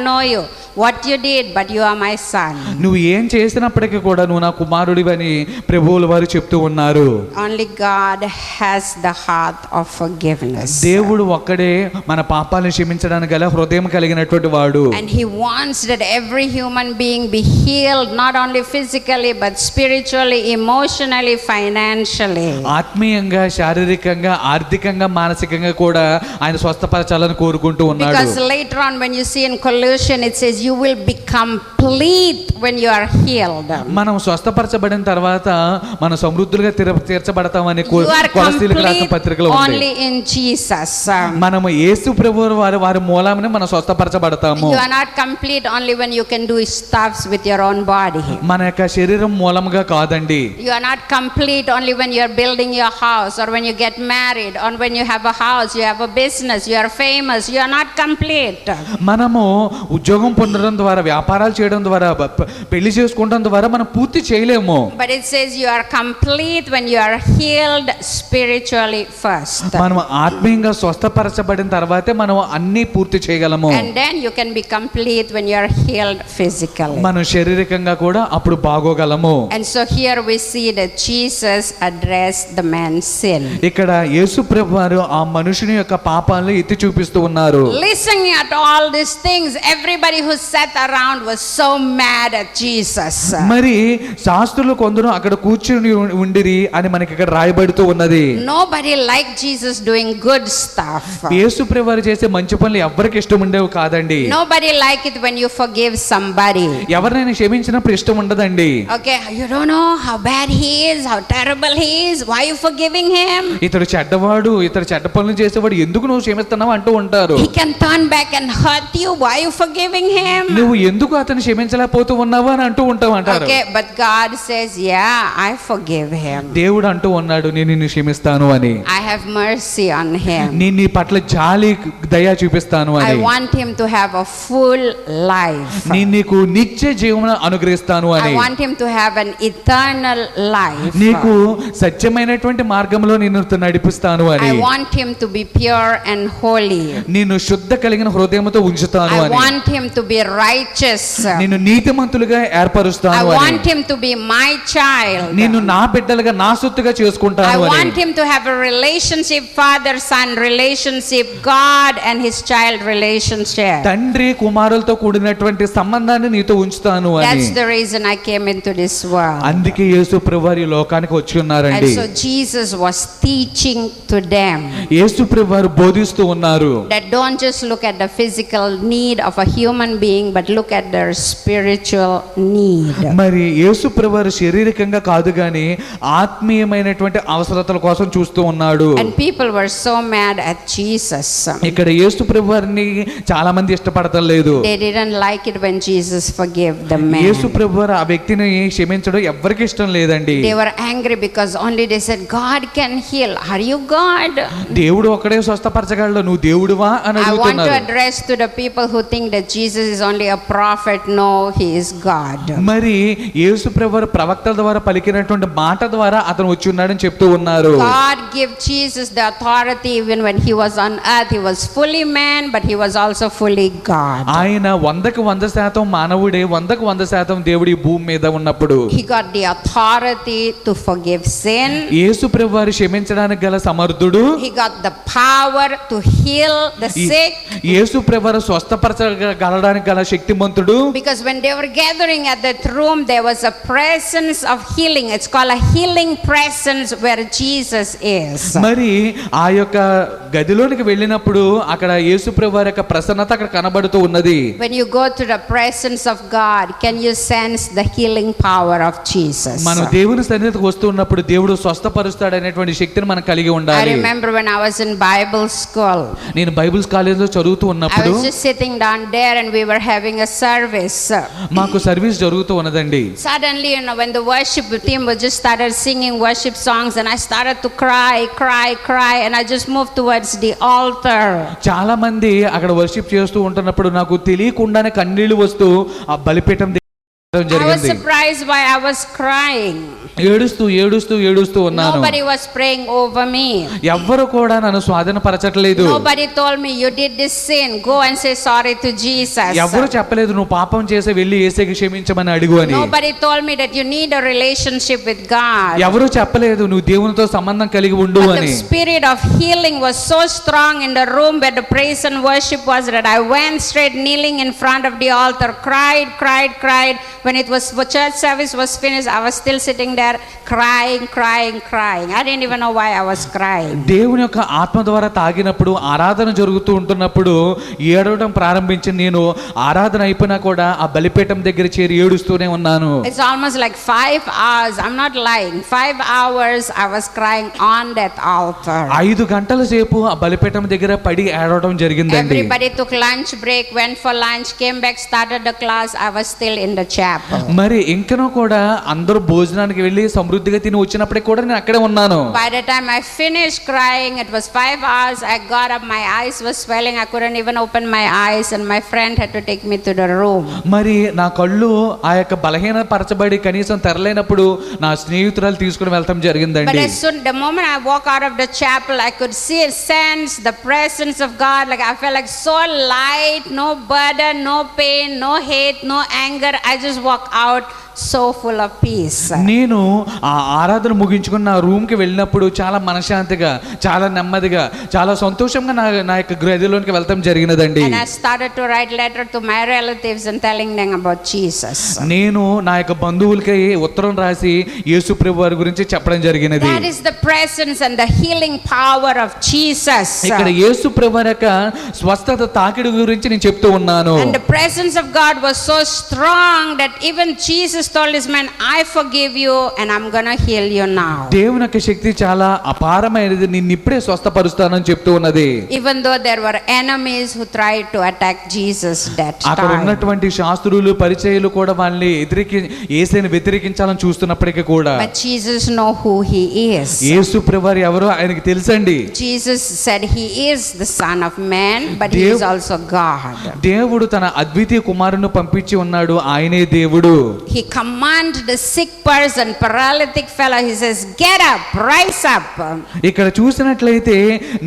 know you. What you did, but you are my son. నువ్వు ఏం చేసినప్పటికీ కూడా నువ్వు నా కుమారుడివని ప్రభువుల వారు చెప్తూ ఉన్నారు. Only God has the heart of forgiveness. దేవుడు ఒక్కడే మన పాపాలను క్షమించడానికి గల హృదయం కలిగినటువంటి వాడు. And he wants that every human being be healed, not only physically but spiritually, emotionally, financially. ఆత్మీయంగా, శారీరకంగా, ఆర్థికంగా, మానసికంగా కూడా ఆయన స్వస్థపరచాలని కోరుకుంటూ ఉన్నాడు. Because later on when you see in Colossians it says you will be complete when you are healed. మనం స్వస్థపరచబడిన తర్వాత మనం సమృద్ధులుగా తీర్చబడతాం స్వస్థపరచబడతామని You are కొలస్సీలకు రాసిన complete పత్రికలో ఉంది. only in Jesus. మనము యేసు ప్రభువు వారి మూలామని మనం స్వస్థపరచబడతాము. You are not complete only when you can do stuffs with your own body. మన యొక్క శరీరం మూలముగా కాదండి. You are not complete only when you are building your house or when you get married or when you have a house, you have a business, you are famous. You are not complete. మనము ఉద్యోగం పొందడం ద్వారా, వ్యాపారాలు చేయడం ద్వారా, పెళ్లి చేసుకోవడం ద్వారా మనం పూర్తి చేయలేము. But it says you are complete when you are healed spiritually first. మనం ఆత్మీయంగా స్వస్థపరచబడిన తర్వాతే మనం అన్ని పూర్తి చేయగలము. And then you can be complete when you are healed physically. మనం శారీరకంగా కూడా అప్పుడు బాగోగలము. And so here we see that Jesus addressed the man's sin. ఇక్కడ యేసు ప్రభువారు ఆ మనుషుని యొక్క పాపాలను ఎత్తి చూపిస్తూ ఉన్నారు. Listening at all these things, everybody who sat around was so mad at Jesus. మరి శాస్త్రులు కొందరు అక్కడ కూర్చుని ఉండిరి అని మనకి ఇక్కడ రాయబడుతూ ఉన్నది. Nobody liked Jesus doing good stuff. యేసు ప్రభువారు చేసే మంచి పనులు ఎవరికి ఇష్టం ఉండేవి కాదండి. Nobody like it when you forgive somebody. ఎవరినైనా క్షమించినప్పుడు ఇష్టం ఉండదండి. Okay, you don't know how bad he is, how terrible he is, why you forgiving him? ఇతడు చెడ్డవాడు, ఇతడు చెడ్డ పనులు చేసేవాడు, ఎందుకు నువ్వు క్షమిస్తున్నావు అంటూ ఉంటారు. He can turn back and hurt you, why you forgiving him? నువ్వు ఎందుకు అతను క్షమించలేకపోతూ ఉన్నావు అని అంటూ ఉంటావు అంటారు. Okay, but God says, yeah, I forgive him. దేవుడు అంటూ ఉన్నాడు, నేను నిన్ను క్షమిస్తాను అని. I have mercy on him. నేను నీ పట్ల జాలి దయ చూపిస్తాను I అని. want him to have a full life. నేను నీకు నిత్య జీవన అనుగ్రహిస్తాను I అని. want him to have an eternal life. నీకు సత్యమైనటువంటి మార్గంలో నిన్ను నడిపిస్తాను అని. I want him to be pure and holy. నిన్ను శుద్ధ కలిగిన హృదయంతో ఉంచుతాను I అని. want him to be righteous. నిన్ను నీతిమంతులుగా I ఏర్పరుస్తాను want అని. him to be my child. నిన్ను నా బిడ్డలుగా నా సొత్తుగా I చేసుకుంటాను want అని. him to have a relationship, father-son relationship, God and his child relationship. తండ్రి కుమారులతో కూడినటువంటి సంబంధాన్ని నీతో ఉంచుతాను అని. That's the reason I came into this world. అందుకే యేసు ప్రభువారు ఈ లోకానికి వచ్చి And ఉన్నారండి. so Jesus was teaching to them యేసు ప్రభువారు బోధిస్తూ ఉన్నారు. that don't just look at the physical need of a human being, but look at their spiritual need. మరి యేసు ప్రభువారు శారీరకంగా కాదు గాని ఆత్మీయమైనటువంటి అవసరతల కోసం చూస్తూ ఉన్నాడు. And people were so mad at Jesus. ఇక్కడ యేసు ప్రభువారిని చాలా మంది ఇష్టపడతలేదు. They didn't like it when Jesus forgave the Yesu man. ప్రభువారు ఆ వ్యక్తిని క్షమించడం ఎవరికి ఇష్టం లేదండి. They were angry because only they said, God can heal. Are you God? దేవుడు ఒక్కడే స్వస్థపరచగలడు, నువ్వు దేవుడువా అని I want to అడుగుతున్నారు. address to the people who think that Jesus is only a prophet. No, he is God. మరి యేసు ప్రభువారు ప్రవక్తల ద్వారా పలికినటువంటి మాట ద్వారా అతను వచ్చి ఉన్నాడని చెప్తూ ఉన్నారు. God gave Jesus the authority even when he was on earth. He was fully man, but he was also fully God. ఆయన 100% మానవుడే, 100% దేవుడి భూమి మీద ఉన్నప్పుడు He got the authority to forgive sin. యేసు ప్రభువారు క్షమించడానికి గల సమర్థుడు. He got the power to heal the sick. యేసు ప్రభువారు స్వస్థపరచగలడానికి గల శక్తిమంతుడు. Because when they were gathering at that room, there was a presence of healing. It's called a healing presence where Jesus is. మరి ఆ యొక్క గదిలోనికి వెళ్ళినప్పుడు అక్కడ యేసు ప్రభువారి యొక్క ప్రసన్నత అక్కడ కనబడుతూ ఉన్నది. When you go to the presence of God, can you sense the healing power of Jesus? మనం దేవుని సన్నిధికి వస్తున్నప్పుడు దేవుడు స్వస్థపరుస్తాడు అనేటువంటి శక్తిని మనం కలిగి I ఉండాలి. remember when I was in Bible school, నేను బైబిల్స్ కాలేజీలో చదువుతూ I ఉన్నప్పుడు was just sitting down there and we were having a service. మాకు సర్వీస్ జరుగుతూ ఉన్నదండి. Suddenly, when the worship team was just started singing worship songs, and I started to cry, and I just moved towards the altar. చాలా మంది అక్కడ worship చేస్తూ ఉంటున్నప్పుడు నాకు తెలియకుండానే కన్నీళ్లు వస్తూ ఆ బలిపీఠం దగ్గర I was జరిగింది. surprised why I was crying. ఏడుస్తూ ఉన్నాను. Nobody was praying over me. ఎవ్వరు కూడా నన్ను స్వాధీనపరచట్లేదు. Nobody told me you did this sin. Go and say sorry to Jesus. ఎవరు చెప్పలేదు నువ్వు పాపం చేసి వెళ్ళి యేసుకి క్షమించమని అడుగు అని. Nobody told me that you need a relationship with God. ఎవరు చెప్పలేదు నువ్వు దేవునితో సంబంధం కలిగి ఉండు But అని. the spirit of healing was so strong in the room where the praise and worship was that I went straight kneeling in front of the altar, cried. when it was church service was finished, I was still sitting there crying. I didn't even know why I was crying. దేవుని యొక్క ఆత్మ ద్వారా తాగినప్పుడు ఆరాధన జరుగుతూ ఉంటున్నప్పుడు ఏడవడం ప్రారంభించి నేను ఆరాధన అయిపోయినా కూడా ఆ బలిపీఠం దగ్గర చేరి ఏడుస్తూనే ఉన్నాను. It's almost like 5 hours. I'm not lying. 5 hours I was crying on that altar. 5 గంటల సేపు ఆ బలిపీఠం దగ్గర పడి ఏడవడం జరిగిందండి. Everybody took lunch break, went for lunch, came back, started the class. I was still in the chapel. మరి ఇంకనూ కూడా అందరూ భోజనానికి వెళ్ళి సమృద్ధిగా తిని వచ్చినప్పటికి కూడా నేను అక్కడే ఉన్నాను. By the time I finished crying, it was 5 hours. I got up, my eyes were swelling. I couldn't even open my eyes, and my friend had to take me to the room. మరి నా కళ్ళు ఆ యొక్క బలహీన పరచబడి కనీసం తెరలేనప్పుడు నా స్నేహితురాలు తీసుకుని వెళ్తాం జరిగిందండి. But as soon the moment I walk out of the chapel, I could sense the presence of God. Like I felt like so light, no burden, no pain, no hate, no anger. I just walk out so full of peace. నేను ఆ ఆరాధన ముగించుకుని నా రూమ్కి వెళ్ళినప్పుడు చాలా మనశ్శాంతిగా, చాలా నెమ్మదిగా, చాలా సంతోషంగా నా యొక్క గదిలోనికి వెళ్తాం జరిగినదండి. And I started to write letter to my relatives and telling them about Jesus. నేను నా యొక్క బంధువులకి ఉత్తరం రాసి యేసు ప్రభు వారి గురించి చెప్పడం జరిగినది. That is the presence and the healing power of Jesus. ఇక్కడ యేసు ప్రభు వారి యొక్క స్వస్థత తాకిడి గురించి నేను చెప్తూ ఉన్నాను. And the presence of God was so strong that even Jesus told this man, I forgive you and I'm going to heal you now. దేవుని యొక్క శక్తి చాలా అపారమైనది, నిన్ను ఇప్పుడే స్వస్థపరుస్తానని చెప్తూ ఉన్నది. Even though there were enemies who tried to attack Jesus that time. అక్కడ ఉన్నటువంటి శాస్త్రులు పరిచయులు కూడా వాళ్ళని యేసుని వ్యతిరేకించాలని చూస్తున్నప్పటికీ కూడా But Jesus know who he is. యేసు ప్రభువారు ఎవరో ఆయనకి తెలుసండి. Jesus said he is the son of man, but he is also God. దేవుడు తన అద్వితీయ కుమారుని పంపించి ఉన్నాడు, ఆయనే దేవుడు. He commanded the sick person, paralytic fellow, he says, get up, rise up. ఇక్కడ చూసినట్లయితే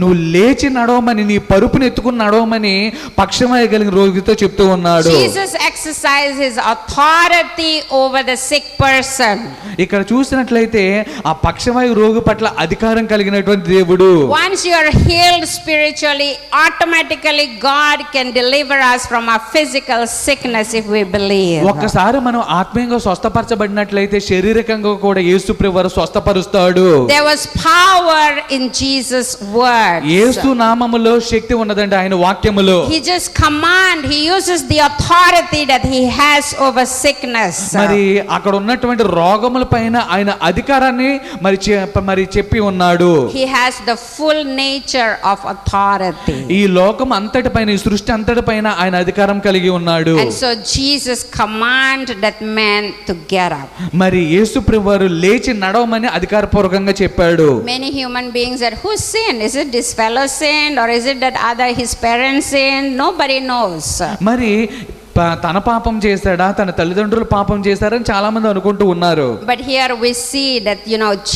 నువ్వు లేచి నడవమని, నీ పరుపుని ఎత్తుకుని నడవమని పక్షవాయు కలిగిన రోగితో చెప్తూ ఉన్నాడు. Jesus exercised his authority over the sick person. ఇక్కడ చూసినట్లయితే ఆ పక్షవాయు రోగి పట్ల అధికారం కలిగినటువంటి దేవుడు. Once you are healed spiritually, automatically God can deliver us from our physical sickness if we believe. ఒక్కసారి మనం ఆత్మీయంగా స్వస్థపరచబడినట్లయితే శారీరకంగా కూడా యేసు ప్రభువారు స్వస్థపరుస్తాడు. There was power in Jesus' words. యేసు నామములో శక్తి ఉన్నదండి, ఆయన వాక్యములో. He just he uses the authority that he has over sickness. మరి అక్కడ ఉన్నటువంటి రోగముల పైన ఆయన అధికారాన్ని మరి చెప్పి ఉన్నాడు. He has the full nature of authority. ఈ లోకం అంతటి పైన, ఈ సృష్టి అంతటి పైన ఆయన అధికారం కలిగి ఉన్నాడు. And so Jesus commanded that man to get up. మరి యేసు ప్రభువారు లేచి నడవమని అధికారపూర్వకంగా చెప్పాడు. Many human beings said, who sinned? Is it this fellow sinned or is it that his parents sinned? Nobody knows. మరి తన పాపం చేశాడా, తన తల్లిదండ్రులు పాపం చేశారని చాలా మంది అనుకుంటూ ఉన్నారు. But here we see that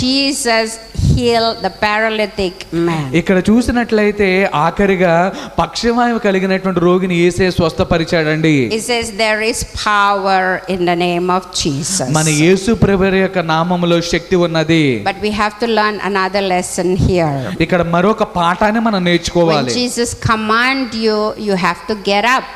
Jesus healed the paralytic man. ఇక్కడ చూసినట్లయితే ఆఖరిగా పక్షవాయువు కలిగినటువంటి రోగిని యేసే స్వస్థపరిచాడండి. It says there is power in the name of Jesus. మన యేసు ప్రభువు యొక్క నామములో శక్తి ఉన్నది. But we have to learn another lesson here. ఇక్కడ మరొక పాఠాన్ని మనం నేర్చుకోవాలి. When Jesus command you, you have to get up.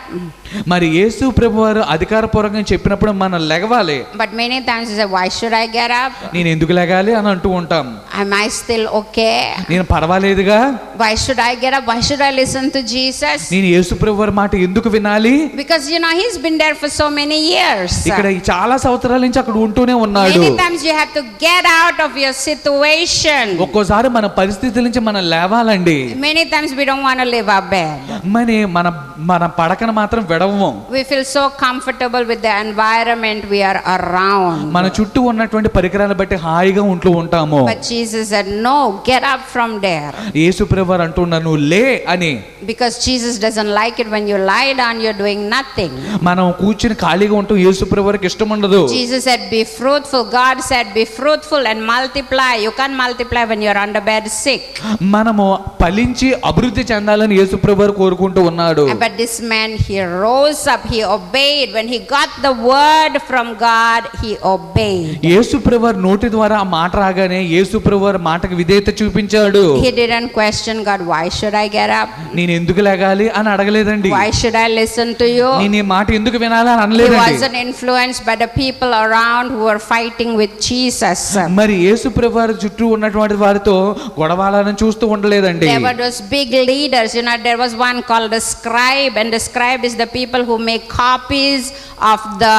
మరి యేసు ప్రభువారు అధికారపూర్వకంగా చెప్పినప్పుడు మనం లెగవాలి. But many times you say, why should I get up? నేను ఎందుకు లెగాలి అని అంటూ ఉంటాం. Am I still okay? నేను పర్వాలేదుగా. Why should I get up? Why should I listen to Jesus? నేను యేసు ప్రభువారి మాట ఎందుకు వినాలి? Because he's been there for so many years. ఇక్కడ చాలా సంవత్సరాల నుంచి అక్కడ ఉంటూనే ఉన్నాడు. Many times you have to get out of your situation. ఒక్కోసారి మన పరిస్థితుల నుంచి మనం లేవాలండి. Many times we don't want to leave our bed. మన పడకను మాత్రం విడవము. We feel so comfortable with the environment we are around. మన చుట్టూ ఉన్నటువంటి పరికరాలను బట్టి హాయిగా ఉంటూ ఉంటాము. But Jesus said, no, get up from there. యేసు ప్రభువారు అంటున్నారు, నువ్వు లే అని. Because Jesus doesn't like it when you lie down, you're doing nothing. మనం కూర్చుని ఖాళీగా ఉంటూ యేసు ప్రభువారికి ఇష్టం ఉండదు. Jesus said, be fruitful. God said, be fruitful and multiply. You can't multiply when you're under bed sick. మనము ఫలించి అభివృద్ధి చెందాలని యేసు ప్రభువారు కోరుకుంటూ ఉన్నాడు. But this man, he rose up, he obeyed. When he got the word from God, he obeyed. యేసు ప్రభువారు నోటి ద్వారా ఆ మాట రాగానే యేసు ప్రభువారు మాటకు విధేయత చూపించాడు. He didn't question God, why should I get up? నేను ఎందుకు లేగాలి అని అడగలేదండి. Why should I listen to you? నేను ఈ మాట ఎందుకు వినాలి అని He అనలేదండి. wasn't influenced by the people around who were fighting with Jesus. మరి యేసుప్రభు వారి చుట్టూ ఉన్నటువంటి వారితో గొడవాలని చూస్తూ ఉండలేదండి. There were those big leaders, there was one called the scribe, and the scribe is the people who make copies of the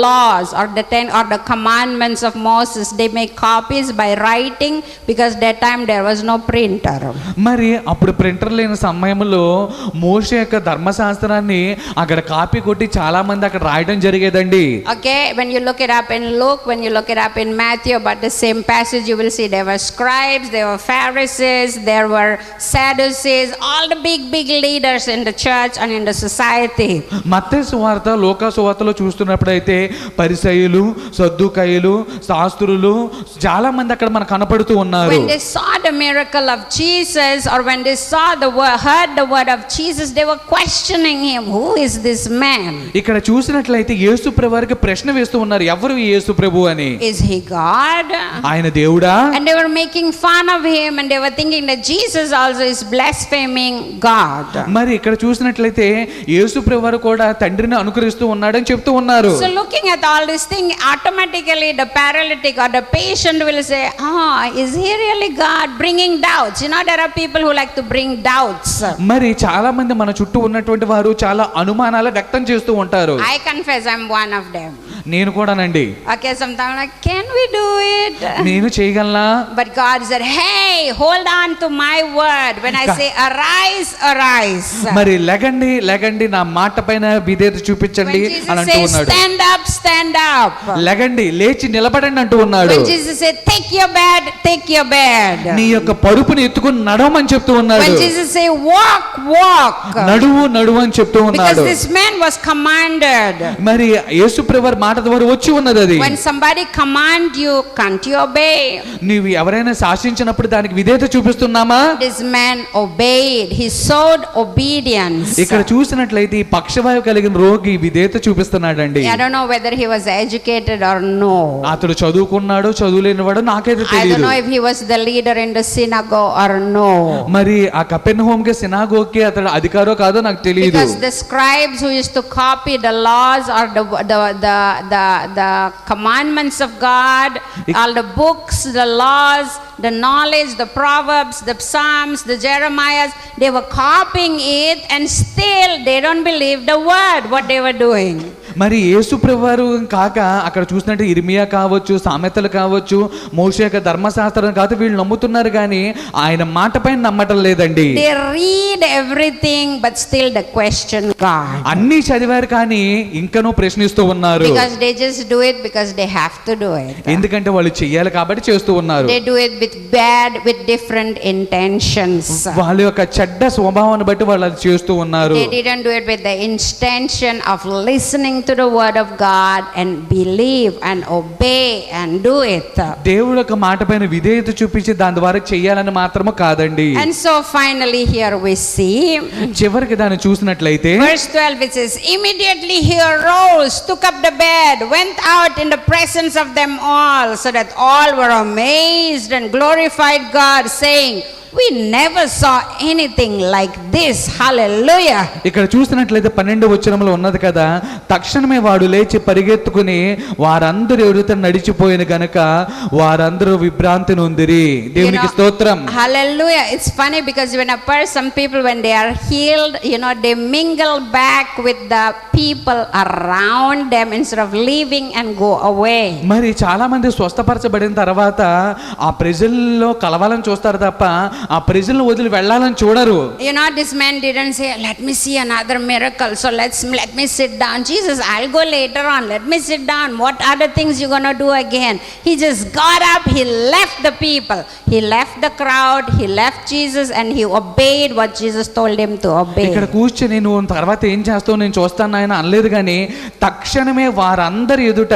laws or the 10 or the commandments of Moses. They make copies by writing, because that time there was no printer. మరి అప్పుడు printer లేని సమయంలో మోషే యొక్క ధర్మశాస్త్రాన్ని అక్కడ copy కొట్టి చాలా మంది అక్కడ రాయడం జరిగేదండి. Okay, when you look it up in Luke, when you look it up in Matthew, but the same passage, you will see there were scribes, there were Pharisees, there were Sadducees, all the big leaders in the church and in the society. మత్తయి సువార్త, లూకా సువార్తలో చూస్తున్నప్పుడైతే పరిసయ్యులు, సద్దూకయ్యులు, శాస్త్రులు చాలా మంది అక్కడ మనకు కనపడుతూ ఉన్నారు. When they saw the miracle of Jesus, or when they saw heard the word of Jesus, they were questioning him, who is this man? ఇక్కడ చూసినట్లయితే యేసు ప్రభు వారికి ప్రశ్న వేస్తూ ఉన్నారు, ఎవరు ఈ యేసు ప్రభు అని. Is he God? ఆయన దేవుడా? And they were making fun of him, and they were thinking that Jesus also is blaspheming God. మరి ఇక్కడ చూసినట్లయితే యేసు ప్రభు వారు కూడా తండ్రిని అనుకరిస్తూ ఉన్నాడని చెప్తూ ఉన్నారు. So looking at all this thing, automatically the paralytic or the patient will say, is he really God? Bringing doubts. There are people who like to bring doubts. మరి చాలా మంది మన చుట్టూ ఉన్నటువంటి వారు చాలా అనుమానాలు వ్యక్తం చేస్తూ ఉంటారు. I confess I'm one of them. నేను కూడానండి. Okay, sometimes like, can we do it? నేను చేయగలనా? But God said, hey, hold on to my word. When I say arise, arise. మరి లెగండి నా మాట పైన విధేయత చూపించండి When అని Jesus అంటూ says ఉన్నాడు. stand up. లెగండి, లేచి నిలబడండి అంటూ ఉన్నాడు. When Jesus said take your bed. నీ యొక్క పరుపుని ఎత్తుకుని నడవమని చెప్తూ ఉన్నాడు. When Jesus said walk. నడువు అని చెప్తూ Because ఉన్నాడు. this man was commanded. మరి యేసుప్రభు వారి మాట ద్వారా వచ్చి ఉన్నది అది. When somebody command you, can't you obey? నీవు ఎవరైనా శాసించినప్పుడు దానికి విధేయత చూపిస్తున్నామా? This man obeyed. He showed obedience. ఇక్కడ చూసినట్లయితే ఈ పక్షవాయు కలిగిన రోగి విధేయత చూపిస్తున్నాడండి. I don't know whether he was educated or no. అతడు చదువుకున్నాడు, చదువులేనివాడు నాకైతే I don't తెలియదు. know if he was the leader in the synagogue or no. మరి ఆ కపెర్నహూమ్ కి సినాగోగ్ కి అతడు అధికారో కాదో నాకు తెలియదు. Because the scribes who used to copy the laws or the commandments of God, all the books, the laws, the knowledge, the proverbs, the psalms, the Jeremiahs, they were copying it, and still they don't believe the word what they were doing. మరి యేసు ప్రభువారు కాక అక్కడ చూసినట్టు ఇర్మియా కావచ్చు, సామెతలు కావచ్చు, మోషే యొక్క ధర్మశాస్త్రం కాదు, వీళ్ళు నమ్ముతున్నారు కానీ ఆయన మాట పైన నమ్మటం లేదండి. They read everything but still they question God. అన్ని చదివారు కానీ ఇంకనూ ప్రశ్నిస్తూ ఉన్నారు. Because they just do it because they have to do it. ఎందుకంటే వాళ్ళు చెయ్యాలి కాబట్టి చేస్తూ ఉన్నారు. They do it with different intentions. వాళ్ళ యొక్క చెడ్డ స్వభావాన్ని బట్టి వాళ్ళు అది చేస్తూ ఉన్నారు. They didn't do it with the intention of listening to the word of God and believe and obey and do it. దేవుడి యొక్క మాట పైన విధేయత చూపించి దాని ద్వారా చెయ్యాలని మాత్రమే కాదండి. And so finally here we see చివరికి దాన్ని చూసినట్లయితే verse 12, it says, immediately he arose, took up the bed, went out in the presence of them all, so that all were amazed and glorified God, saying, we never saw anything like this. Hallelujah. ఇక్కడ చూసినట్లయితే 12వ వచనంలో ఉన్నది కదా, తక్షణమే వాడు లేచి పరిగెత్తుకుని వారందరూ ఎవరితో నడిచిపోయిన గనుక వారందరూ విభ్రాంతి నొందిరి. దేవునికి స్తోత్రం. Hallelujah. It's funny because some people when they are healed, they mingle back with the people around them instead of leaving and go away. మరి చాలా మంది స్వస్థపరచబడిన తర్వాత ఆ ప్రజల్లో కలవాలని చూస్తారు తప్ప ఆ ప్రజలను వదిలి వెళ్ళాలని చూడరు. This man didn't say, let me see another miracle, so let me sit down. Jesus, I'll go later on, let me sit down. What other things you gonna do again? He just got up, he left the people, he left the crowd, he left Jesus, and he obeyed what Jesus told him to obey. ఇక్కడ కూర్చొని నువ్వు తర్వాత ఏం చేస్తావు నేను చూస్తాను ఆయన అనలేదు కానీ తక్షణమే వారందరి ఎదుట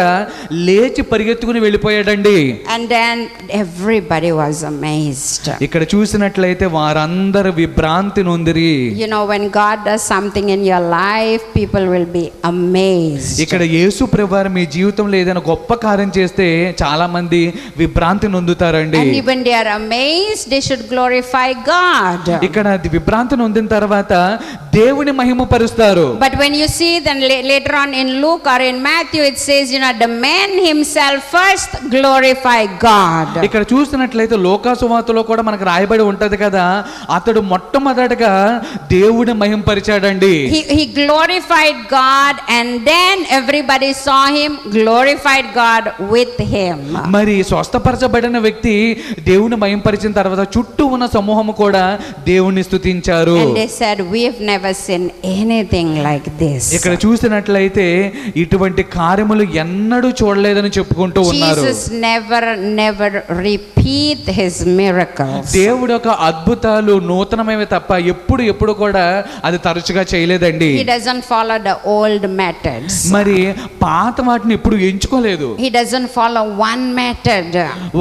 లేచి పరిగెత్తుకుని వెళ్ళిపోయాడండి. And then everybody was amazed. ఇక్కడ చూసిన చూసినట్లయితే వారందరూ విభ్రాంతి నొందిరి. You know, when God does something in your life, people will be amazed. ఇక్కడ యేసు ప్రభువారు మీ జీవితంలో ఏదైనా గొప్ప కార్యం చేస్తే చాలా మంది విభ్రాంతి నొందుతారండి. And even they are amazed, they should glorify God. ఇక్కడ అది విభ్రాంతి నొందిన తర్వాత దేవుని మహిమపరుస్తారు. But when you see then later on in Luke or in Matthew, it says, you know, the man himself first glorify God. ఇక్కడ చూసినట్లయితే లోకాసువార్తలో కూడా మనకు రాయబడి ఉంటది కదా, అతడు మొట్టమొదటగా దేవుని మహిమపరిచాడండి. He glorified God, and then everybody saw him, glorified God with him. మరి స్వస్థపరచబడిన వ్యక్తి దేవుని మహిమపరిచిన తర్వాత చుట్టూ ఉన్న సమూహము కూడా దేవుని స్తుతించారు. And they said, we have never seen anything like this. ఇక్కడ చూసినట్లయితే ఇటువంటి కార్యములు ఎన్నడూ చూడలేదని చెప్పుకుంటూ ఉన్నారు. Jesus never repeat his miracles. దేవుడి యొక్క అద్భుతాలు నూతనమైనవి తప్ప ఎప్పుడు కూడా అది తరచుగా చేయలేదండి. He doesn't follow the old methods. మరి పాత వాటిని ఇప్పుడు ఎంచుకోలేదు. He doesn't follow one method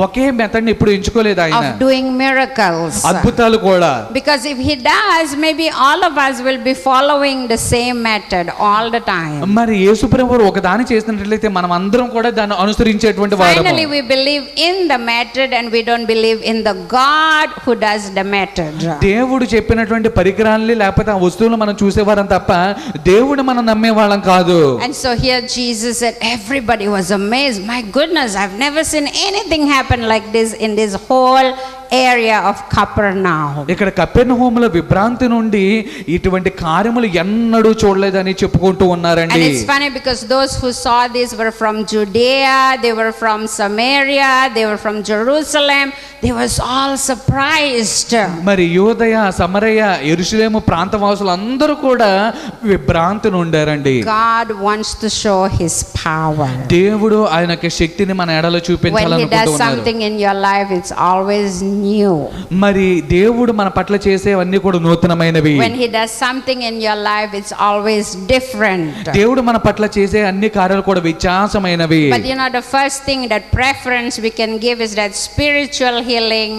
okay method ని ఇప్పుడు ఎంచుకోలేదు ఆయన of doing miracles. అద్భుతాలు కూడా. Because if he does, maybe all of us will be following the same method all the time. మరి యేసుప్రభువు ఒక దాని చేసినట్లయితే మనం అందరం కూడా దాన్ని అనుసరించేటువంటి వారము. Finally we believe in the method and we don't believe in the God who does the method. దేవుడు చెప్పినటువంటి పరికరాలని లేకపోతే ఆ వస్తువులు మనం చూసేవారం తప్ప దేవుడు మనం నమ్మేవాళ్ళం కాదు. And so here Jesus said, everybody was amazed. My goodness, I've never seen anything happen like this in this whole area of Capernaum. ఇక్కడ కపెర్నహూములో విభ్రాంతి నుండి ఇటువంటి కార్యములు ఎన్నడూ చూడలేదని చెప్పుకుంటూ ఉన్నారండి. And it's funny because those who saw this were from Judea, they were from Samaria, they were from Jerusalem. They was all surprised. మరి యూదయ, సమరయ, యెరూషలేము ప్రాంతవాసులు అందరూ కూడా విభ్రాంతి నుండారండి. God wants to show his power. దేవుడు ఆయన యొక్క శక్తిని మన ఎడల When he does చూపించాలనుకుంటున్నారు. something in your life, it's always new. మరి దేవుడు మన పట్ల చేసేవన్నీ కూడా నూతనమైనవి. When he does something in your life, it's always different. దేవుడు మన పట్ల చేసే అన్ని కార్యాలు కూడా వ్యత్యాసమైనవి. But you know, the first thing, that preference we can give is that spiritual healing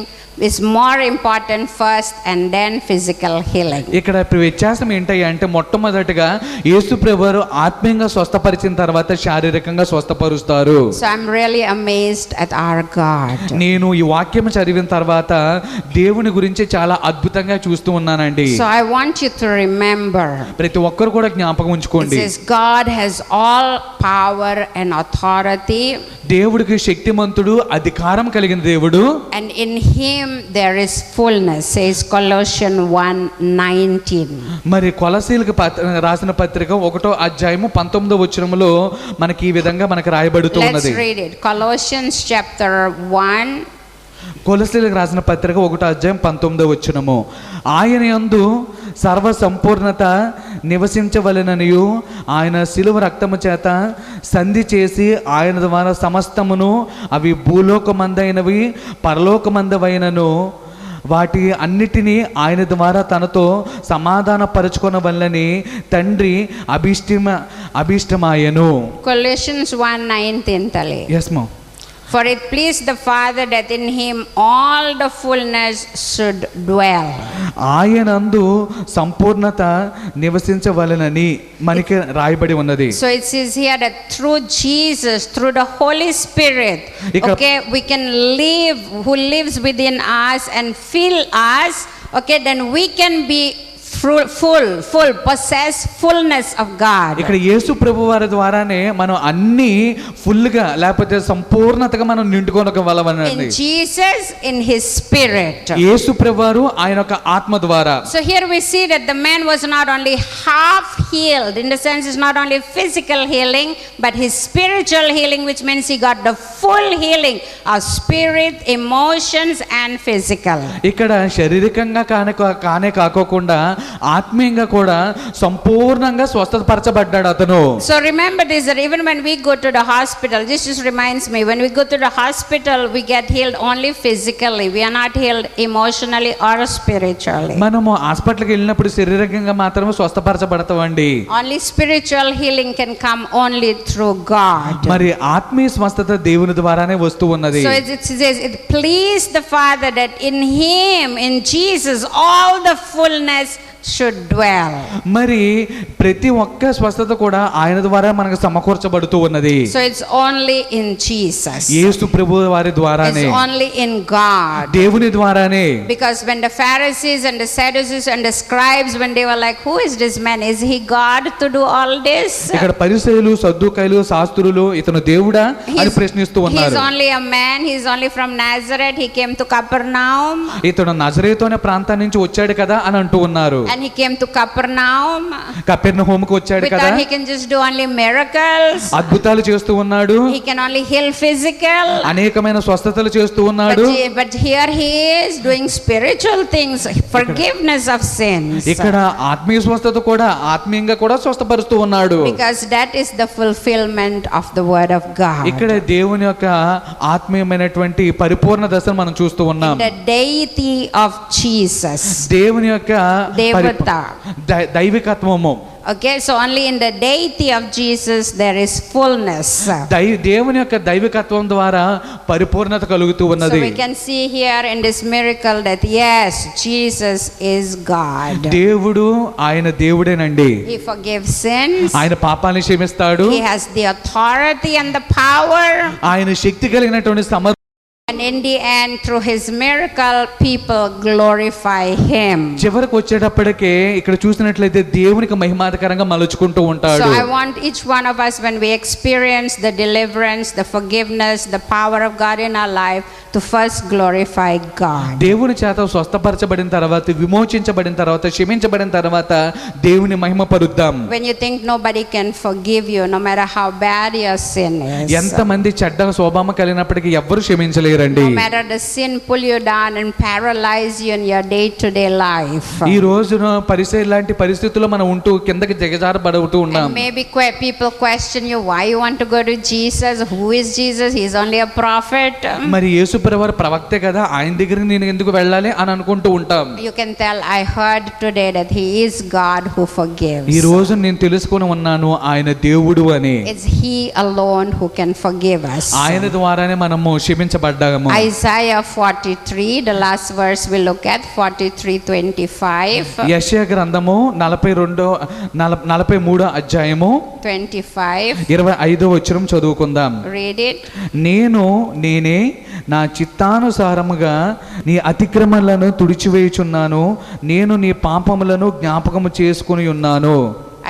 is more important first and then physical healing. ఇక్కడ వ్యత్యాసం ఏంటి అంటే మొట్టమొదటిగా యేసు ప్రభువారు ఆత్మీయంగా స్వస్థపరిచిన తర్వాత శారీరకంగా స్వస్థపరుస్తారు. So I'm really amazed at our God. నేను ఈ వాక్యం చదివిన తర్వాత దేవుని గురించి చాలా అద్భుతంగా చూస్తూ ఉన్నానండి. So I want you to remember, ప్రతి ఒక్కరు కూడా జ్ఞాపకం it ఉంచుకోండి, says God has all power and authority, దేవుడికి శక్తిమంతుడు, అధికారం కలిగిన దేవుడు, and in him there is fullness, says Colossians 1:19. మరి కొలసీలకు రాసిన పత్రిక 1వ అధ్యాయము 19వ వచనములో మనకి ఈ విధంగా మనకు రాయబడుతూ Let's ఉన్నది. read it. Colossians chapter 1. కొలసీలకు రాసిన పత్రిక 1వ అధ్యాయం 19వ వచనము. ఆయన యందు సర్వ సంపూర్ణత నివసించవలెననియు ఆయన శిలువ రక్తము చేత సంధి చేసి ఆయన ద్వారా సమస్తమును, అవి భూలోకమందైనవి పరలోకమందవైనను, వాటి అన్నిటినీ ఆయన ద్వారా తనతో సమాధాన పరుచుకొనవలెనని తండ్రి అభిష్టమాయను. Colossians 1:19 tali. ఎస్ మా. For it pleased the Father that in him all the fullness should dwell. ఆయనందు సంపూర్ణత నివసించవలెనని మనకి రాయబడి ఉన్నది. So it says here that through Jesus, through the Holy Spirit, okay, we can live, who lives within us and fill us, okay, then we can be full possess fullness of God. ఇక్కడ యేసు ప్రభువారి ద్వారానే మనం అన్ని full గా లేకపోతే సంపూర్ణతగా మనం నిండుకోనగలమని. In Jesus, in his spirit. యేసు ప్రభువారు ఆయన యొక్క ఆత్మ ద్వారా. So here we see that the man was not only half healed, in the sense it's not only physical healing, but his spiritual healing, which means he got the full healing of spirit, emotions and physical. ఇక్కడ శారీరకంగా కానే కాకోకుండా ఆత్మీయంగా కూడా సంపూర్ణంగా స్వస్థపరచబడ్డాడు అతను. So remember this, that even when we go to the hospital, this just reminds me, when we go to the hospital, we get healed only physically. We are not healed emotionally or spiritually. మనము హాస్పిటల్కి వెళ్ళినప్పుడు శారీరకంగా మాత్రమే స్వస్థపరచబడతామండి. Only spiritual healing can come only through God. మరి ఆత్మీయ స్వస్థత దేవుని ద్వారానే వస్తూ ఉన్నది. So it says, it pleased the Father that in Him, in Jesus, all the fullness should dwell. మరి ప్రతి ఒక్క స్వస్థత కూడా ఆయన ద్వారా మనకు సమకూర్చబడుతూ ఉన్నది. So it's only in Jesus. యేసు ప్రభువు వారి ద్వారానే. It's only in God. దేవుని ద్వారానే. Because when the Pharisees and the Sadducees and the scribes, when they were like, who is this man? Is he God to do all this? ఇక్కడ పరిసయ్యులు, సద్దూకయ్యులు, శాస్త్రులు ఇతను దేవుడా అని ప్రశ్నిస్తూ ఉన్నారు. He's only a man. He's only from Nazareth. He came to Capernaum. ఇతను నజరేతు అనే ప్రాంతం నుంచి వచ్చాడు కదా అని అంటూ ఉన్నారు. And he came to Capernaum. కపెర్నహూముకు వచ్చాడు We కదా. thought he can just do only miracles. అద్భుతాలు చేస్తూ ఉన్నాడు. He can only heal physical. అనేకమైన స్వస్థతలు చేస్తూ ఉన్నాడు. But here he is doing spiritual things, forgiveness of sins. ఇక్కడ ఆత్మీయ స్వస్థత కూడా ఆత్మీయంగా కూడా స్వస్థపరుస్తూ ఉన్నాడు. Because that is the fulfillment of the word of God. ఇక్కడ దేవుని యొక్క ఆత్మీయమైనటువంటి పరిపూర్ణ దశను మనం చూస్తూ ఉన్నాం. The deity of Jesus. దేవుని యొక్క దైవికత్వము. Okay, so only in the deity of Jesus there is fullness. దేవుని యొక్క దైవికత్వం ద్వారా పరిపూర్ణత కలుగుతూ ఉన్నది. So we can see here in this miracle that yes, Jesus is God. దేవుడు ఆయన దేవుడేనండి. He forgives sins. ఆయన పాపాలను క్షమిస్తాడు. He has the authority and the power. ఆయన శక్తి కలిగినటువంటి And in the end, through his miracle, people glorify him. చివరికి వచ్చేటప్పటికే ఇక్కడ చూసినట్లయితే దేవునికి మహిమార్థకరంగా మలుచుకుంటూ ఉంటాడు. So I want each one of us, when we experience the deliverance, the forgiveness, the power of God in our life, to first glorify God. దేవుని చేత స్వస్థపరచబడిన తర్వాత, విమోచించబడిన తర్వాత, క్షమించబడిన తర్వాత దేవుని మహిమ పరుద్దాం. When you think nobody can forgive you, no matter how bad your sin is. ఎంతమంది చెడ్డ స్వభావం కలిగినప్పటికీ ఎవ్వరు క్షమించలేరండి. No matter the sin pull you down and paralyze you in your day-to-day life. ఈ రోజున పరిసయ్యుల లాంటి పరిస్థితుల్లో మనం ఉంటూ కిందకి దిగజారబడుతూ ఉన్నాం. And maybe people question you, why you want to go to Jesus? Who is Jesus? He's only a prophet. మరి యేసు ప్రభువారు ప్రవక్తే కదా, ఆయన దగ్గరికి నేను ఎందుకు వెళ్ళాలి అని అనుకుంటూ ఉంటాం. You can tell, I heard today that he is God who forgives. ఈ రోజు నేను తెలుసుకొని ఉన్నాను ఆయన దేవుడు అని. It's he alone who can forgive us. ఆయన ద్వారానే మనము క్షమించబడ్డాము. Isaiah 43, the last verse we look at, 43:25. యెషయా గ్రంథము 43 అధ్యాయము 25. 25వ వచనం చదువుకుందాం. Read it. నేనే నా చిత్తానుసారముగా నీ అతిక్రమలను తుడిచివేయుచున్నాను, నేను నీ పాపములను జ్ఞాపకము చేసుకుని ఉన్నాను.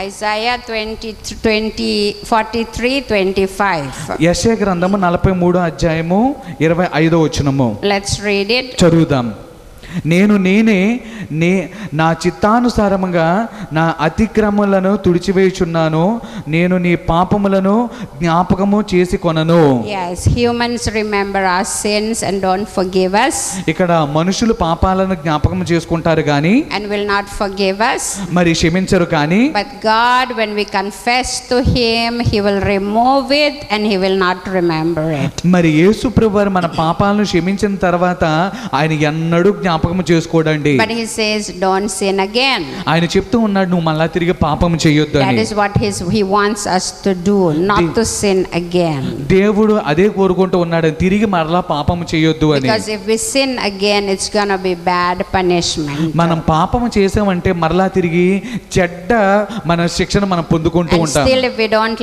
Isaiah 43:25. యెషయా గ్రంథము 43 అధ్యాయము 25వ వచనము. Let's read it. చదువుదాం. నేనే నా చిత్తానుసారముగా నా అతిక్రమములను తుడిచివేయుచున్నాను, నేను నీ పాపములను జ్ఞాపకము చేసి కొనను. Yes, humans remember our sins and don't forgive us. ఇక్కడ మనుషులు పాపాలను జ్ఞాపకం చేసుకుంటారు కానీ and will not forgive us. మరి క్షమించరు కానీ But God, when we confess to him, he will remove it and he will not remember it. మరి యేసు ప్రభువారు మన పాపాలను క్షమించిన తర్వాత ఆయన ఎన్నడూ జ్ఞాపకం చేసుకోడండి. But he says, don't sin again. ఆయన చెప్తూ ఉన్నాడు, నువ్వు మళ్ళా తిరిగి పాపం చేయొద్దు అని. That is what he wants us to do, not to sin again. దేవుడు అదే కోరుకుంటూ ఉన్నాడు, తిరిగి మరలా పాపం చేయొద్దు అని. Because if we sin again, it's going to be bad punishment. మనం పాపం చేసామంటే మరలా తిరిగి చెడ్డ మన శిక్షను మనం పొందుకుంటూ And ఉంటాం. still, if we don't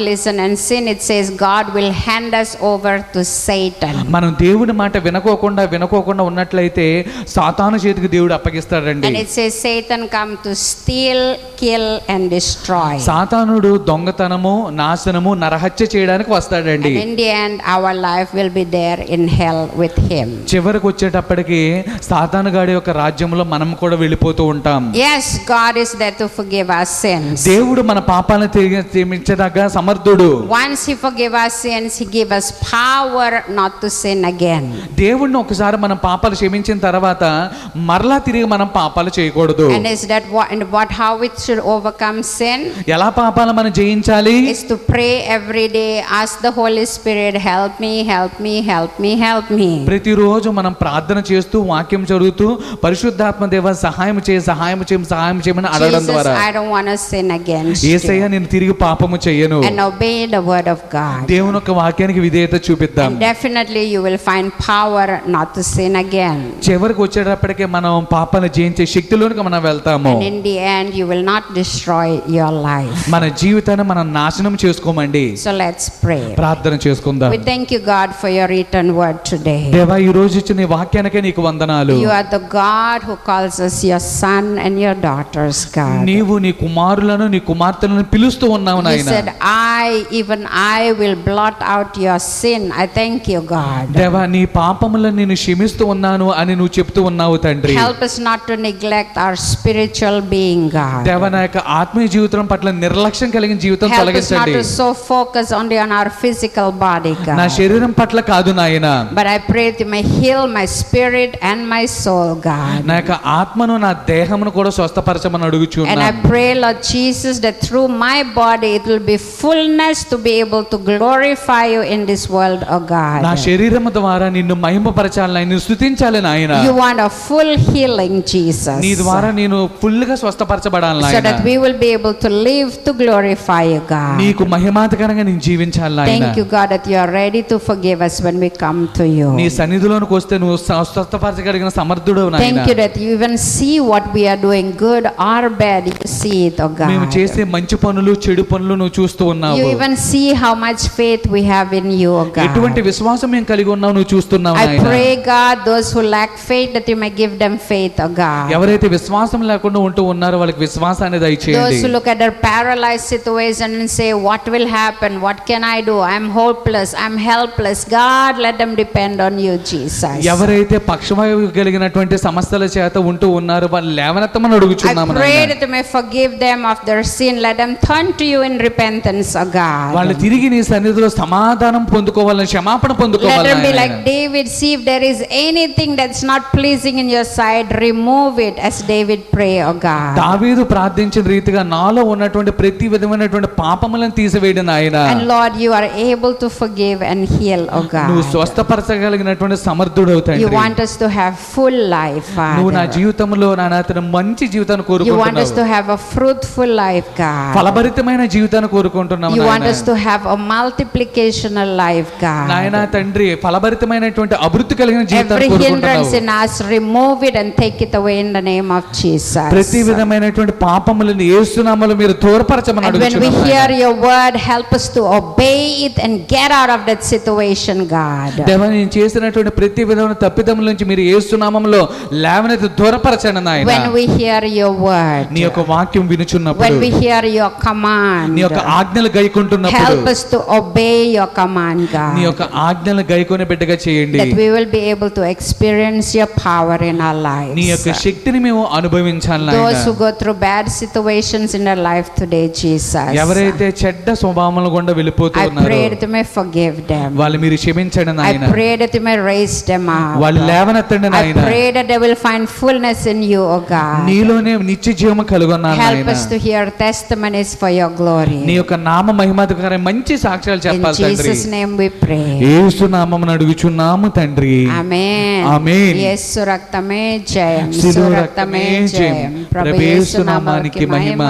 listen and sin, it says God will hand us over to Satan. మనం దేవుని మాట వినకోకుండా ఉన్నట్లయితే సాతాను చేతికి దేవుడు అప్పగిస్తాడండి. And it says Satan come to steal, kill and destroy. సాతానుడు దొంగతనము, నాశనము, నరహత్య చేయడానికి వస్తాడండి. And in the end, our life will be there in hell with him. చివరికి వచ్చేటప్పటికి సాతాను గాడి యొక్క రాజ్యంలో మనం కూడా వెళ్ళిపోతూ ఉంటాం. Yes, God is there to forgive our sins. దేవుడు మన పాపాలను తిరిగి క్షమించదగ్గ సమర్థుడు. Once he forgive our sins, he give us power not to sin again. దేవుడిని ఒకసారి మనం పాపాలు క్షమించిన జయించిన తర్వాత మరలా తిరిగి మనం పాపాలు చేయకూడదు. And is that how it should overcome sin? ఎలా పాపాలు మనం జయించాలి? Is to pray every day, ask the Holy Spirit, help me, help me, help me, help me. ప్రతిరోజు మనం ప్రార్థన చేస్తూ వాక్యం చదువుతూ పరిశుద్ధాత్మ దేవ సహాయం చేయమని అడగడం Jesus, ద్వారా I don't want to sin against Yesayya you. నేను తిరిగి పాపము చేయను. And obey the word of God. దేవుని యొక్క వాక్యానికి విధేయత చూపిద్దాం. And definitely you will find power not to sin again. చివరికి వచ్చేటప్పటికే మనం పాపాలను జయించే శక్తిలోనికి మనం వెళ్తాము. And in the end you will not destroy your life. మన జీవితాన్ని మనం నాశనం చేసుకోమండి. So let's pray. ప్రార్థన చేసుకుందాం. We thank you, God, for your written word today. దేవా ఈ రోజు ఇచ్చిన ఈ వాక్యానికే నీకు వందనాలు. You are the God who calls us your son and your daughters, God. నీవు నీ కుమారులను నీ కుమార్తెలను పిలుస్తూ ఉన్నావు You నాయనా. said, even I will blot out your sin. I thank you, God. దేవా నీ పాపములను నేను క్షమిస్తూ ఉన్నాను అని నువ్వు చెప్తూ ఉన్నావు తండ్రి. Help us not to neglect our spiritual being, God. దేవా నా యొక్క ఆత్మీయ జీవితం పట్ల నిర్లక్ష్యం కలిగిన జీవితం Help us not తొలగించండి. to so focus only on our physical body, నా God. శరీరం పట్ల కాదు నాయనా. But I pray that you may heal my spirit and my soul, God. నా యొక్క ఆత్మను నా దేహమును కూడా స్వస్థపరచమని And I అడుగుచున్నాను. pray, Lord Jesus, that through my body it will be fullness to be able to glorify you in this world, oh God. నా శరీరము ద్వారా నిన్ను మహిమపరచాలని నిన్ను స్తుతించాలి నాయనా. You want a full healing, Jesus. నీ ద్వారా నేను ఫుల్ గా స్వస్థపరచబడాలి So నాయనా. that we will be able to live to glorify you, God. నీకు మహిమాంతకరంగా నేను జీవించాలి నాయనా. Thank you, God, that you are ready to forgive us when we come to you. నీ సన్నిధిలోనికి వస్తే నువ్వు స్వస్థపరచగలిగిన సమర్థుడు నాయనా. Thank you that you even see what we are doing, good or bad. You see it, oh మేము God. చేసే మంచి పనులు చెడు పనులు నువ్వు చూస్తూ ఉన్నావు. You even see how much faith we have in you, oh ఎటువంటి God. విశ్వాసం మేము కలిగి ఉన్నావు నువ్వు చూస్తున్నావు I నాయనా. pray, God, those who lack faith, that you may give them faith, oh God. ఎవరైతే విశ్వాసం లేకుండా ఉంటూ ఉన్నారో వాళ్ళకి విశ్వాసాన్ని Those దయచేయండి. who look at their paralyzed situation and say, what will happen? What can I do? I'm hopeless. I'm helpless. God, let them depend on you, Jesus. ఎవరైతే పక్షవాయువు కలిగినటువంటి సమస్యల చేత ఉంటూ ఉన్నారో వాళ్ళు లేవనెత్తమని I అడుగుచున్నాము pray నాయనా. that you may forgive them of their sin. Let them turn to you in repentance, oh వాళ్ళు God. తిరిగి నీ సన్నిధిలో సమాధానం పొందుకోవాలని క్షమాపణ Let పొందుకోవాలి them be నాయనా. like David. See if there is anything that's not pleasing in your sight, remove it, as David pray, oh God. దావీదు ప్రార్థించిన రీతిగా నాలో ఉన్నటువంటి ప్రతి విధమైనటువంటి పాపములను తీసివేయడం నాయనా. And Lord, you are able to forgive and heal, oh నువ్వు God. స్వస్థపరచగలిగినటువంటి సమర్థుడు You అవుతాయి. want us to have full life, నువ్వు నా Father. జీవితంలో నా అతను మంచి జీవితాన్ని You want us కోరుకుంటున్నావు. to have a fruitful life, God. ఫలభరితమైన జీవితాన్ని కోరుకుంటున్నావు You want us నాయనా. to have a multiplicational life, నాయనా God. తండ్రి ఫలభరితమైన అభివృద్ధి కలిగిన Every జీవితాన్ని hindrance కోరుకుంటున్నావు. in us, remove it and take it away in the name of Jesus. ప్రతి విధమైనటువంటి పాపములను యేసు నామములో మీరు దూరపరచమని And when we అడుగుచున్నాము hear నాయనా. your word, help us to obey it and get out of that situation, God. దేవా నేను చేసినటువంటి ప్రతి విధమైన తప్పిదముల నుంచి మీరు యేసు నామములో లేవనెత్తి దూరపరచండి నాయనా. When we hear your word, నీ యొక్క వాక్యం వినుచున్నప్పుడు when we hear your command, నీ యొక్క ఆజ్ఞలు గైకుంటున్నప్పుడు help us to obey your command, నీ God. యొక్క ఆజ్ఞలు గైకొనే బిడ్డగా చేయండి. That we will be able to experience your power in our నీ యొక్క lives. శక్తిని మేము అనుభవించాలి Those నాయనా. who go through bad situations in their life today, Jesus, ఎవరైతే చెడ్డ స్వభావముల గుండా వెళ్ళిపోతూ I ఉన్నారో pray that you may forgive them. వాళ్ళు మీరు క్షమించండి I నాయనా. pray that you may raise them up. వాళ్ళు లేవనెత్తండి I నాయనా. pray that they will find fullness in you, O God. నీలోనే నిత్య జీవము కలుగున్నాను Help నాయనా. us to hear testimonies for your glory. నీ యొక్క నామ మహిమార్థకరమైన మంచి సాక్ష్యాలు In చెప్పాలి తండ్రి. Jesus' name we pray. యేసు నామమున అడుగుచున్నాము తండ్రి. Amen. Amen. యేసు రక్తమే జయం. శిలువ యేసు రక్తమే రక్తమే జయం. ప్రభు యేసు నామానికి మహిమ,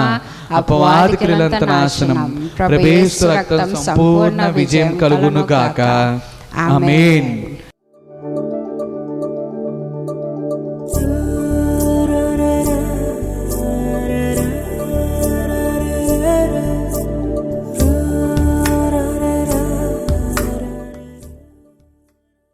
అపవాది క్రియలంత నాశనం. ప్రభు యేసు రక్తం సంపూర్ణ విజయం కలుగును గాక. ఆమేన్.